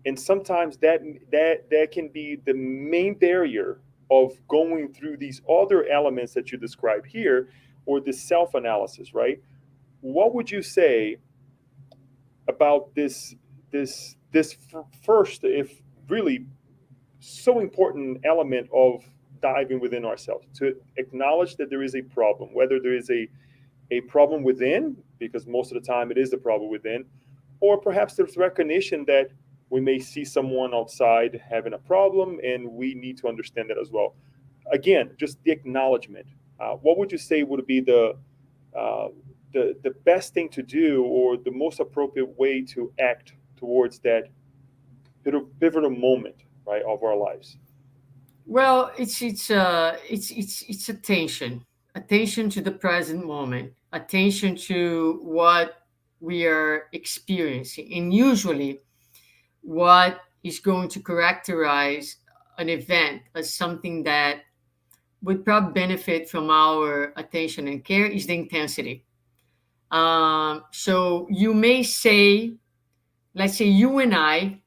And sometimes that can be the main barrier of going through these other elements that you describe here, or the self-analysis, right? What would you say about this first, if really so important element of diving within ourselves, to acknowledge that there is a problem, whether there is a problem within, because most of the time it is the problem within, or perhaps there's recognition that we may see someone outside having a problem and we need to understand that as well. Again, just the acknowledgement. What would you say would be uh, the best thing to do, or the most appropriate way to act towards that pivotal moment, right, of our lives? Well, it's attention, attention to the present moment, attention to what we are experiencing, and usually what is going to characterize an event as something that would probably benefit from our attention and care is the intensity. So you may say, let's say you and I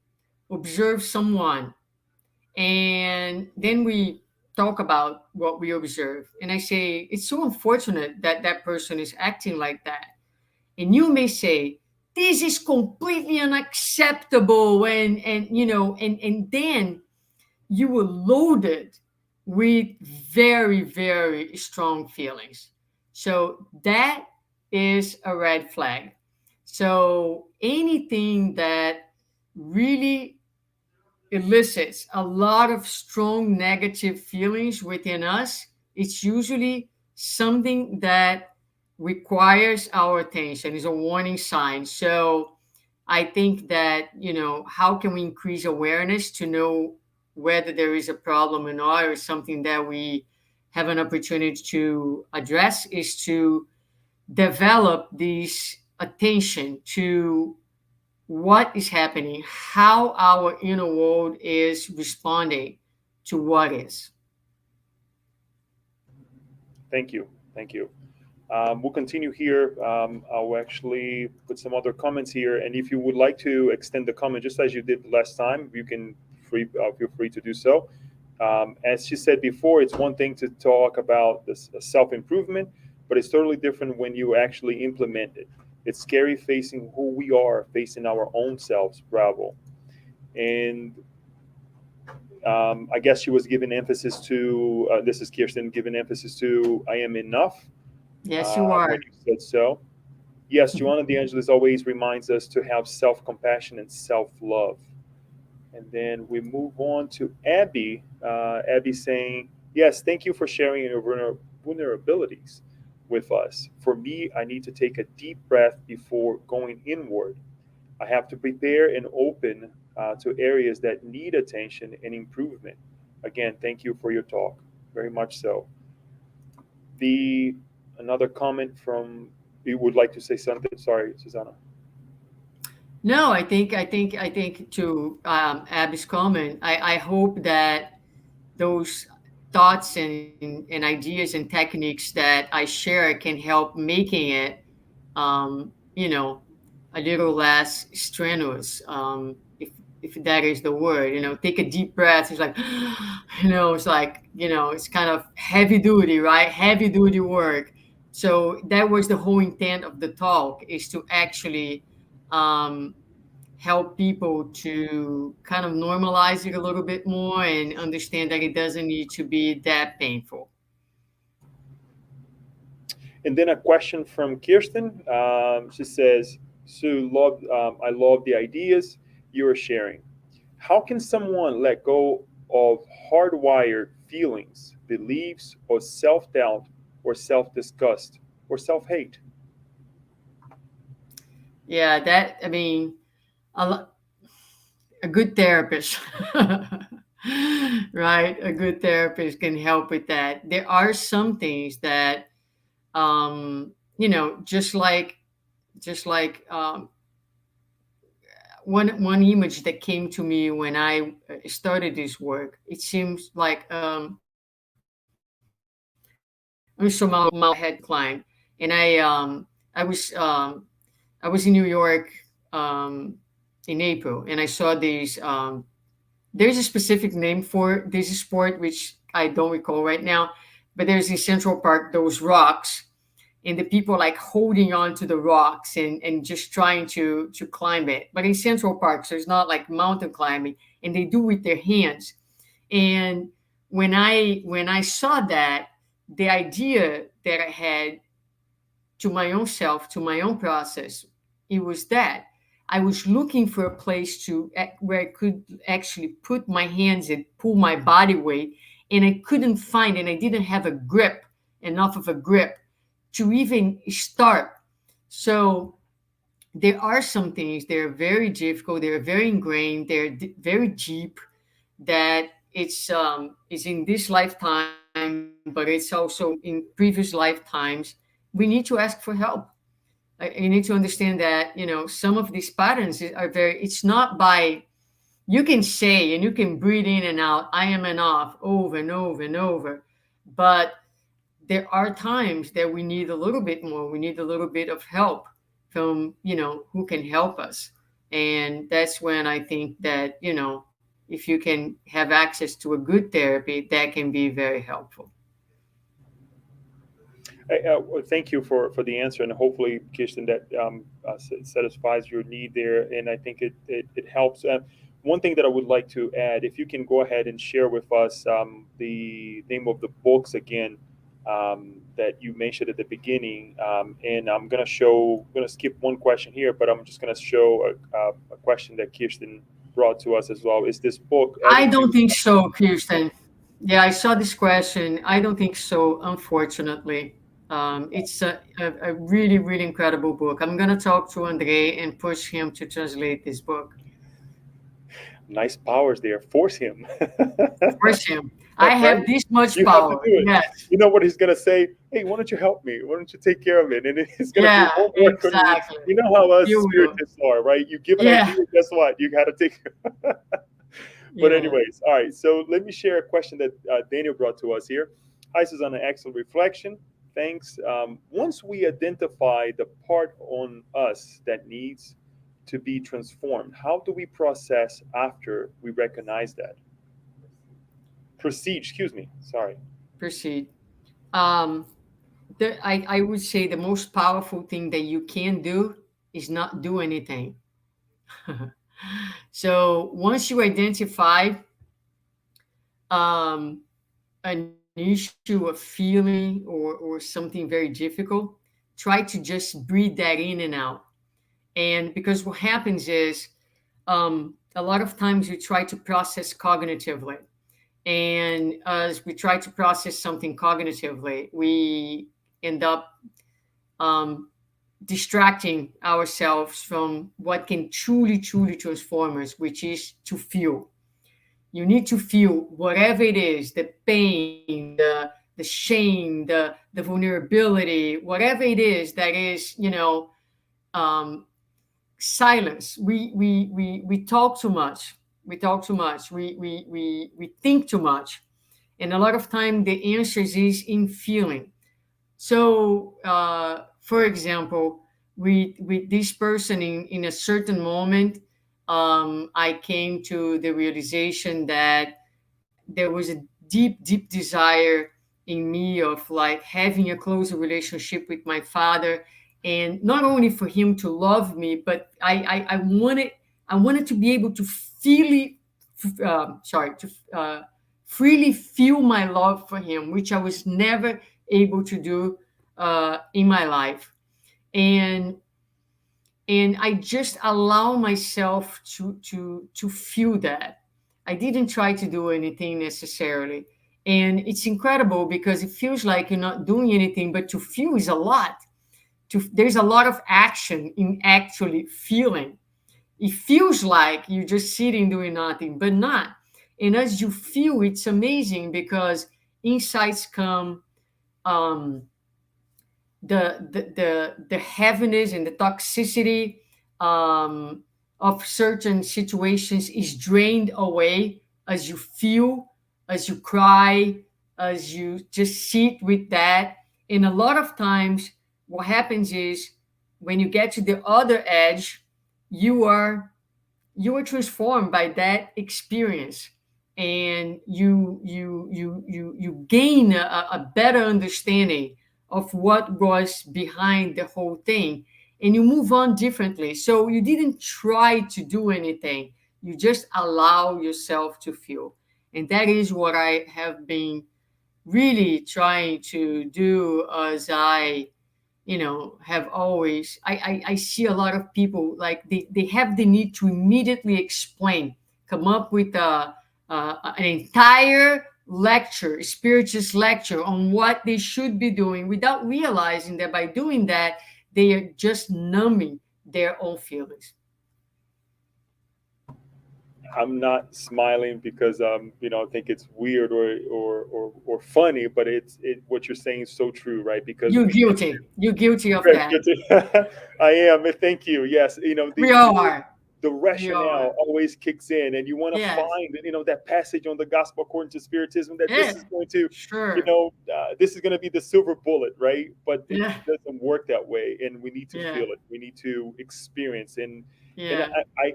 observe someone, and then we talk about what we observe. And I say, it's so unfortunate that that person is acting like that. And you may say, this is completely unacceptable. And then you were loaded with very, very strong feelings. So that is a red flag. So anything that really elicits a lot of strong negative feelings within us, it's usually something that requires our attention, is a warning sign. So I think that, how can we increase awareness to know whether there is a problem or not, or something that we have an opportunity to address, is to develop this attention to what is happening, how our inner world is responding to what is. Thank you. Thank you. We'll continue here. I'll actually put some other comments here, and if you would like to extend the comment just as you did last time, you can feel free to do so. As she said before, it's one thing to talk about this self improvement, but it's totally different when you actually implement it. It's scary facing who we are, facing our own selves. Bravo. And I guess she was giving emphasis to, this is Kirsten, giving emphasis to I am enough Yes, you are. when you said so. Yes, Joanna DeAngelis always reminds us to have self compassion and self love. And then we move on to Abby. Abby saying, yes, thank you for sharing your vulnerabilities with us. For me, I need to take a deep breath before going inward. I have to prepare and open to areas that need attention and improvement. Again, thank you for your talk. Very much so. The Another comment from, you would like to say something? Sorry, Susanna. No, I think to Abby's comment, I hope that those thoughts and ideas and techniques that I share can help making it, you know, a little less strenuous. If that is the word, take a deep breath. It's like, it's like, it's kind of heavy duty, right? Heavy duty work. So that was the whole intent of the talk, is to actually um, help people to kind of normalize it a little bit more and understand that it doesn't need to be that painful. And then a question from Kirsten. She says, Sue, I love the ideas you are sharing. How can someone let go of hardwired feelings, beliefs, or self doubt, or self disgust, or self hate? Yeah, that, I mean, a, lo- a good therapist, right? A good therapist can help with that. There are some things that, just like one image that came to me when I started this work. It seems like I'm so my head client, and I was in New York. Um, in April, and I saw these. There's a specific name for this sport, which I don't recall right now, but there's in Central Park those rocks, and the people like holding on to the rocks and just trying to climb it. But in Central Park, so it's not like mountain climbing, and they do with their hands. And when I saw that, the idea that I had to my own self, to my own process, it was that I was looking for a place where I could actually put my hands and pull my body weight, and I couldn't find, and I didn't have a grip, enough of a grip to even start. So there are some things that are very difficult, they're very ingrained, very deep, that is in this lifetime, but it's also in previous lifetimes. We need to ask for help. You need to understand that some of these patterns are very. It's not by you can say and you can breathe in and out. I am enough over and over and over, but there are times that we need a little bit more. We need a little bit of help from who can help us, and that's when I think that if you can have access to a good therapy, that can be very helpful. Well, thank you for the answer, and hopefully, Kirsten, that satisfies your need there, and I think it helps. One thing that I would like to add, if you can go ahead and share with us the name of the books again that you mentioned at the beginning, and I'm gonna skip one question here, but I'm just gonna show a question that Kirsten brought to us as well. Is this book I don't Attitude? think so, Kirsten. Yeah, I saw this question. I don't think so, unfortunately. It's a really, really incredible book. I'm going to talk to Andre and push him to translate this book. Nice powers there. Force him. Force him. I Right? have this much You have to power. do it. Yes. You know what he's gonna say? Hey, why don't you help me? Why don't you take care of it? And then he's gonna do Yeah, homework on you. exactly. You know how us You will. spiritists are, right? You give an idea, Yeah. guess what? You gotta take. But Yeah. anyways, all right. So let me share a question that Daniel brought to us here. Hi, Susanna. Excellent reflection. Thanks. Once we identify the part on us that needs to be transformed, how do we process after we recognize that? Proceed. Excuse me. Sorry. Proceed. Um, I would say the most powerful thing that you can do is not do anything. So once you identify um, an issue, a feeling, or something very difficult, try to just breathe that in and out. And because what happens is a lot of times we try to process cognitively. And as we try to process something cognitively, we end up um, distracting ourselves from what can truly, truly transform us, which is to feel. You need to feel whatever it is, the pain, the shame, the vulnerability, whatever it is that is, um, silence. We talk too much. We talk too much. We think too much. And a lot of time the answers is in feeling. So, for example, with this person in a certain moment, I came to the realization that there was a deep, deep desire in me of like having a closer relationship with my father, and not only for him to love me, but I wanted to be able to freely feel my love for him, which I was never able to do in my life. And and I just allow myself to feel that. I didn't try to do anything necessarily. And it's incredible because it feels like you're not doing anything, but to feel is a lot. There's a lot of action in actually feeling. It feels like you're just sitting doing nothing, but not. And as you feel, it's amazing because insights come. um, the heaviness and the toxicity um, of certain situations is drained away as you feel, as you cry, as you just sit with that. And a lot of times, what happens is when you get to the other edge, you are you were transformed by that experience, and you gain a better understanding of what was behind the whole thing, and you move on differently. So you didn't try to do anything, you just allow yourself to feel. And that is what I have been really trying to do, as I, have always, I see a lot of people like they have the need to immediately explain, come up with an entire lecture, spiritist lecture on what they should be doing, without realizing that by doing that they are just numbing their own feelings. I'm not smiling because I think it's weird or funny, but what you're saying is so true, right? Because You're we get guilty, you're guilty of Right, that. good to- I am. And thank you. Yes, We all are. the We all rationale are. always kicks in, and you want to Yes. find that passage on the gospel according to Spiritism that this is Yeah. going to, Sure. this is going to be the silver bullet, right? But it Yeah. doesn't work that way, and we need to Yeah. feel it. We need to experience, and Yeah.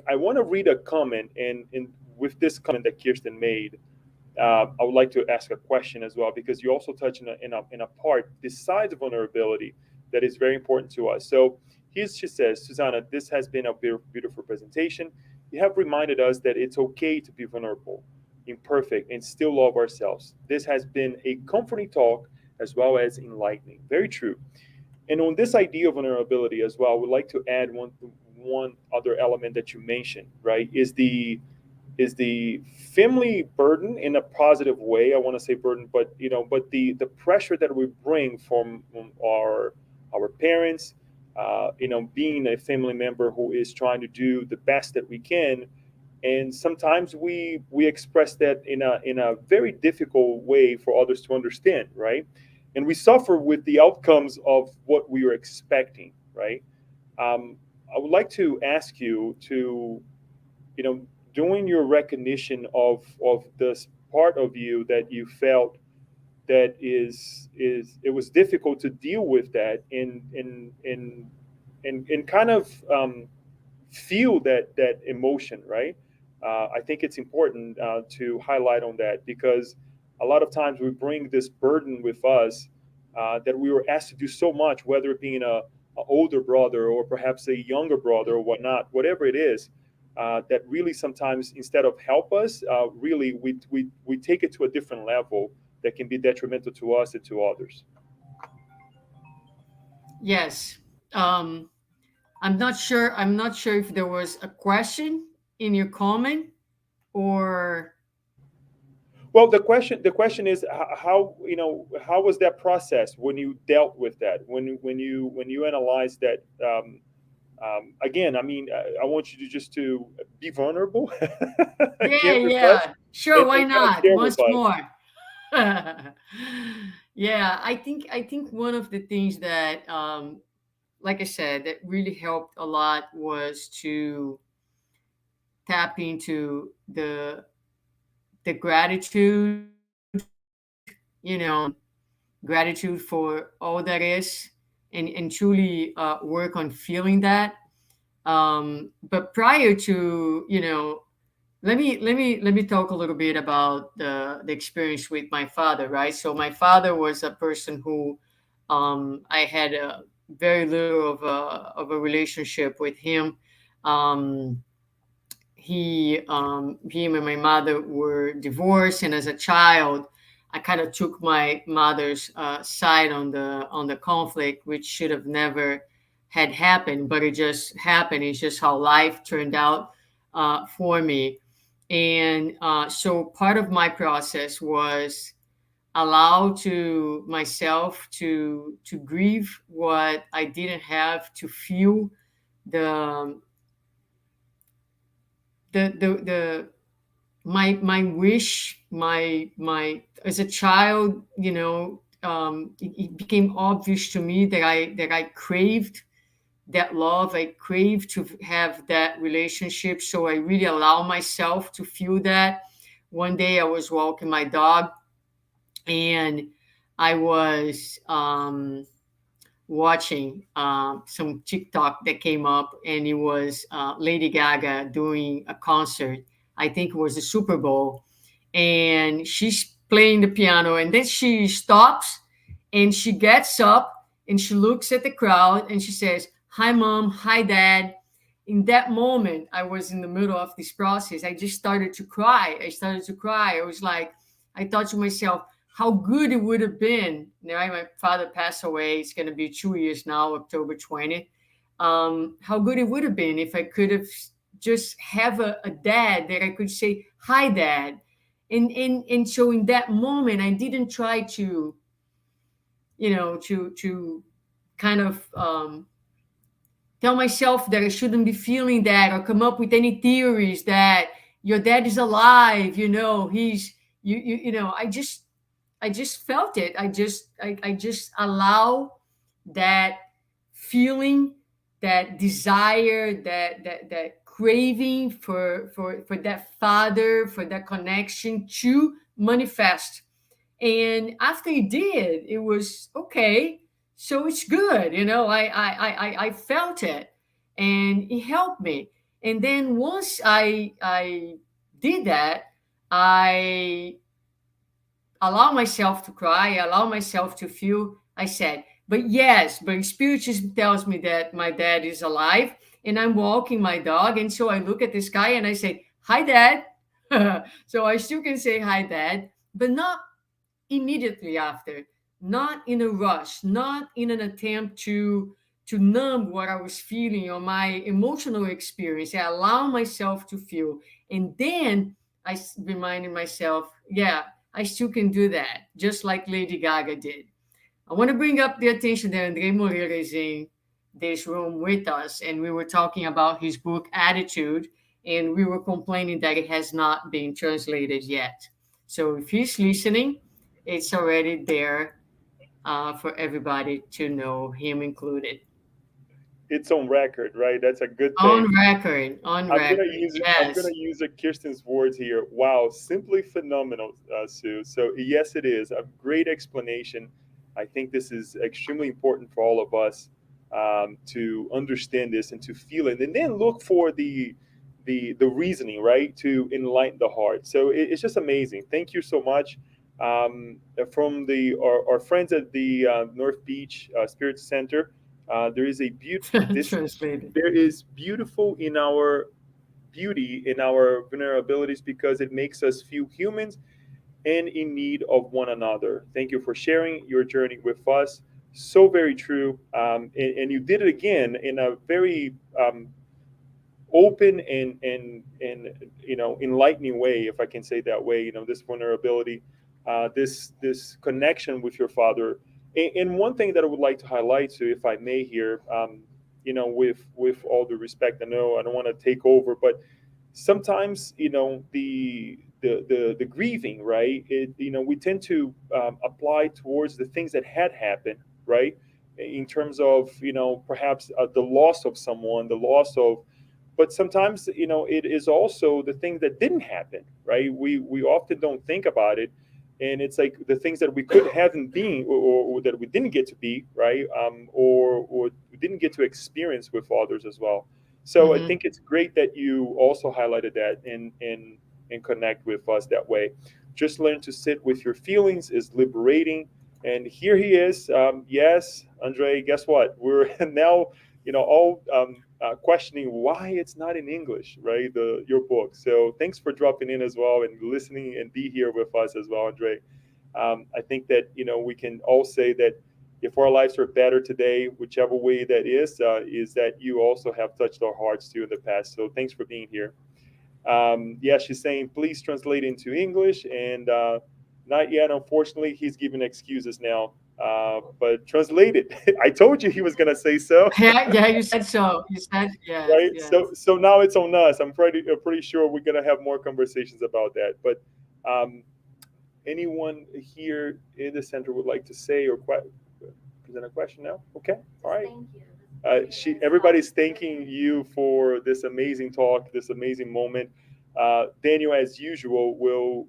I want to read a comment, and with this comment that Kirsten made. I would like to ask a question as well because you also touch in a part besides vulnerability that is very important to us. So here she says, Susanna, this has been a beautiful presentation. You have reminded us that it's okay to be vulnerable, imperfect, and still love ourselves. This has been a comforting talk as well as enlightening. Very true. And on this idea of vulnerability as well, I would like to add one other element that you mentioned, right? Is the family burden in a positive way. I want to say burden, but the pressure that we bring from our parents, being a family member who is trying to do the best that we can, and sometimes we express that in a very difficult way for others to understand, right? And we suffer with the outcomes of what we are expecting, right? I would like to ask you to you know doing your recognition of this part of you that you felt that is it was difficult to deal with that and kind of feel that emotion, right? I think it's important to highlight on that because a lot of times we bring this burden with us that we were asked to do so much, whether it being a older brother or perhaps a younger brother or whatnot, whatever it is, that really sometimes instead of help us, really we take it to a different level that can be detrimental to us and to others. Yes. Um, I'm not sure if there was a question in your comment, or Well, the question is how how was that process when you dealt with that when you analyzed that. Again, I mean, I want you to just to be vulnerable yeah, again with us yeah, sure, why and kind of not? share with Once us. more. Yeah, I think one of the things that, like I said, that really helped a lot was to tap into the gratitude, gratitude for all that is, and truly work on feeling that. But prior to, let me talk a little bit about the experience with my father, right? So my father was a person who, I had a very little of a relationship with him. Um, him and my mother were divorced, and as a child, I kind of took my mother's side on the conflict, which should have never had happened, but it just happened. It's just how life turned out for me. And so part of my process was allow to myself to grieve what I didn't have, to feel the the my wish, my as a child, it became obvious to me that I craved that love. I craved to have that relationship, so I really allow myself to feel that. One day I was walking my dog, and I was watching some TikTok that came up, and it was Lady Gaga doing a concert. I think it was the Super Bowl, and she's playing the piano, and then she stops and she gets up and she looks at the crowd and she says, "Hi, mom. Hi, dad." In that moment, I was in the middle of this process. I just started to cry. I started to cry. I was like, I thought to myself, how good it would have been. Now, my father passed away. It's going to be 2 years now, October 20th. How good it would have been if I could have just have a dad that I could say, "Hi, dad." And so in that moment, I didn't try to, to kind of tell myself that I shouldn't be feeling that, or come up with any theories that your dad is alive. He's I just felt it. I just allow that feeling, that desire, that craving for that father, for that connection to manifest. And after he did, it was okay. So it's good. I felt it, and it helped me. And then once I did that, I allow myself to cry, allow myself to feel. I said, but yes, but Spiritism tells me that my dad is alive, and I'm walking my dog. And so I look at this guy and I say, "Hi, dad." So I still can say, "Hi, dad," but not immediately after, not in a rush, not in an attempt to numb what I was feeling or my emotional experience. I allow myself to feel, and then reminded myself, yeah, I still can do that, just like Lady Gaga did. I want to bring up the attention that Andre Moreira is in this room with us, and we were talking about his book Attitude, and we were complaining that it has not been translated yet. So if he's listening, it's already there for everybody to know, him included. It's on record, right? That's a good thing. On record, on I'm gonna record. use I'm Yes. gonna use Kirsten's words here. Wow, simply phenomenal, Sue. So yes, it is a great explanation. I think this is extremely important for all of us to understand this and to feel it, and then look for the reasoning, right, to enlighten the heart. So it's just amazing. Thank you so much. From our friends at the North Beach Spirit Center, there is a Translated. there is beautiful in our beauty in our vulnerabilities because it makes us feel humans and in need of one another. Thank you for sharing your journey with us. So very true. And you did it again in a very open and enlightening way, if I can say that way. This vulnerability, this connection with your father. And one thing that I would like to highlight to, if I may, here, with all due respect, I know I don't want to take over, but sometimes the grieving, right, we tend to apply towards the things that had happened, right, in terms of perhaps the loss of someone, the loss of, but sometimes it is also the things that didn't happen, right. We often don't think about it, and it's like the things that we could haven't been, or that we didn't get to be, right, or we didn't get to experience with others as well. So I Hmm. think it's great that you also highlighted that and connect with us that way. Just learn to sit with your feelings is liberating. And here he is. Yes, Andre, guess what? We're now, all questioning why it's not in English, right? Your book. So thanks for dropping in as well and listening and be here with us as well, Andre. I think that we can all say that if our lives are better today, whichever way that is that you also have touched our hearts too in the past. So thanks for being here. Yeah, she's saying please translate into English, and not yet. Unfortunately, he's giving excuses now. But translate it. I told you he was gonna say so. Yeah, yeah, you said so. You said yes, Right. yes. So now it's on us. I'm pretty sure we're gonna have more conversations about that. But um, anyone here in the center would like to say or present a question now? Okay. All right. Everybody's thanking you for this amazing talk, this amazing moment. Daniel, as usual, will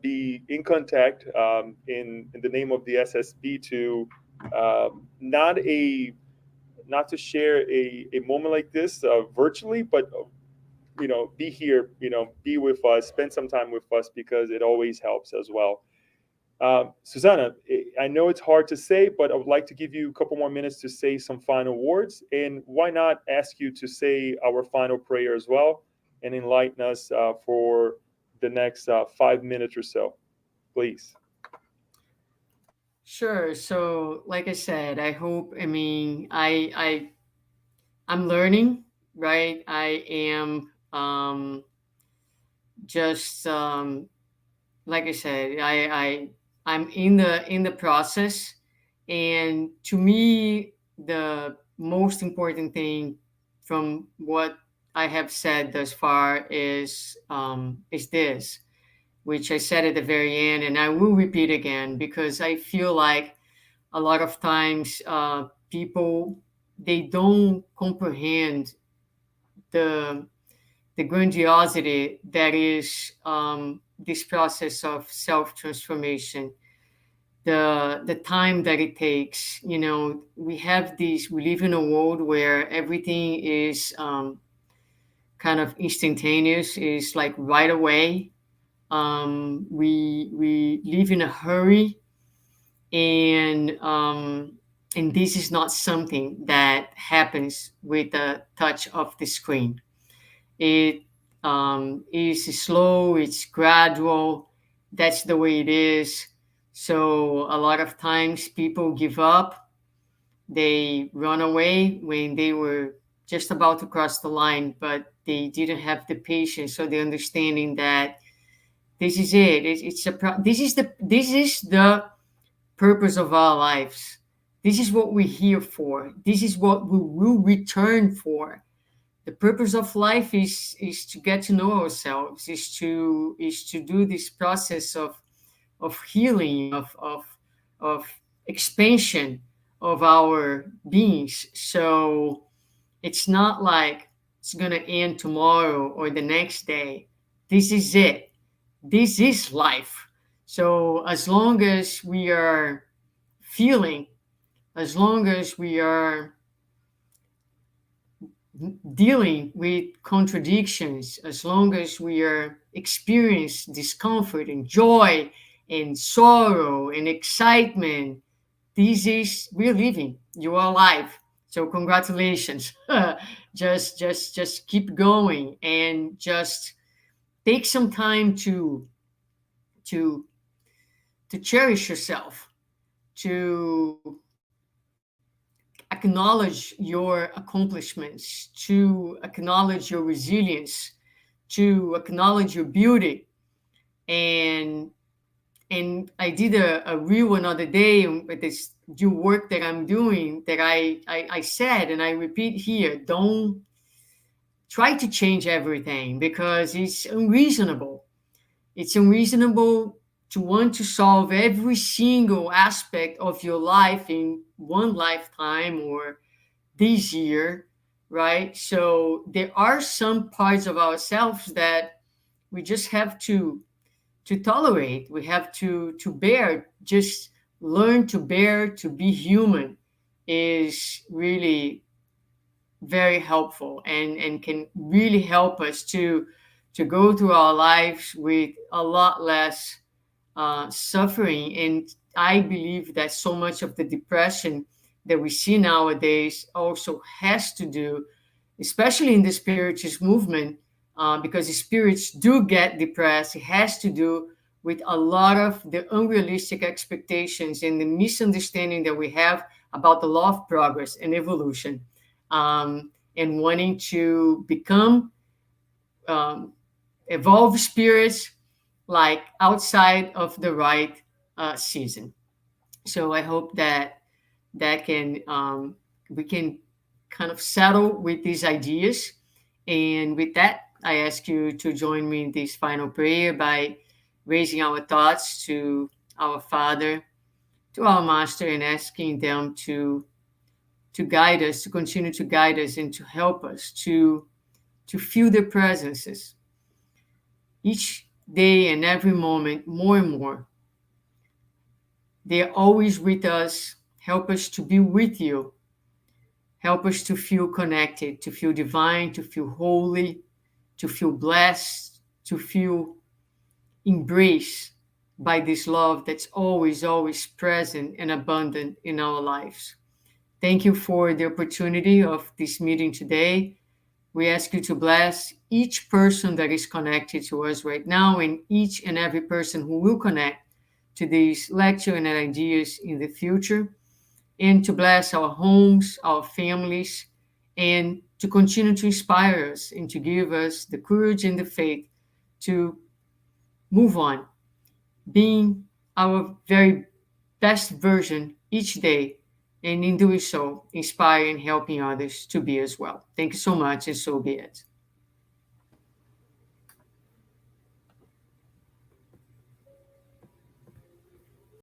be in contact in the name of the SSB to Not a not to share a moment like this virtually, but be here, be with us, spend some time with us because it always helps as well. Suzana, I know it's hard to say, but I would like to give you a couple more minutes to say some final words. And why not ask you to say our final prayer as well and enlighten us for the next 5 minutes or so, please. Sure. So, like I said, I hope. I mean, I'm learning, right? I am just like I said, I'm in the process, and to me, the most important thing from what I have said thus far is this, which I said at the very end, and I will repeat again because I feel like a lot of times people they don't comprehend the the grandiosity that is this process of self transformation, the time that it takes. You know, we live in a world where everything is kind of instantaneous, is like right away. We live in a hurry, and this is not something that happens with the touch of the screen. It is slow, it's gradual. That's the way it is. So a lot of times people give up, they run away when they were just about to cross the line, but they didn't have the patience or the understanding that this is it. This is the purpose of our lives. This is what we're here for. This is what we will return for. The purpose of life is to get to know ourselves, is to do this process of healing, of expansion of our beings. So it's not like it's gonna end tomorrow or the next day. This is it. This is life. So as long as we are feeling, as long as we are dealing with contradictions, as long as we are experience discomfort and joy and sorrow and excitement, this is we're living. You are alive. So congratulations. Just keep going and just take some time to to cherish yourself, to acknowledge your accomplishments, to acknowledge your resilience, to acknowledge your beauty. And I did a reel another day with this new work that I'm doing that I said and I repeat here, don't try to change everything because it's unreasonable. It's unreasonable to want to solve every single aspect of your life in one lifetime or this year, right? So there are some parts of ourselves that we just have to tolerate. We have to bear. Just learn to bear. To be human is really very helpful and can really help us to go through our lives with a lot less suffering. And I believe that so much of the depression that we see nowadays also has to do, especially in the spiritist movement, because the spirits do get depressed. It has to do with a lot of the unrealistic expectations and the misunderstanding that we have about the law of progress and evolution, and wanting to become um, evolved spirits like outside of the right season. So I hope that that can we can kind of settle with these ideas. And with that, I ask you to join me in this final prayer by raising our thoughts to our Father, to our Master, and asking them to guide us, to continue to guide us, and to help us to feel their presences each day and every moment more and more. They are always with us Help us to be with you. Help us to feel connected, to feel divine, to feel holy, to feel blessed, to feel embraced by this love that's always, always present and abundant in our lives. Thank you for the opportunity of this meeting today. We ask you to bless each person that is connected to us right now and each and every person who will connect to this lecture and ideas in the future, and to bless our homes, our families, and to continue to inspire us and to give us the courage and the faith to move on, being our very best version each day, and in doing so, inspiring and helping others to be as well. Thank you so much, and so be it.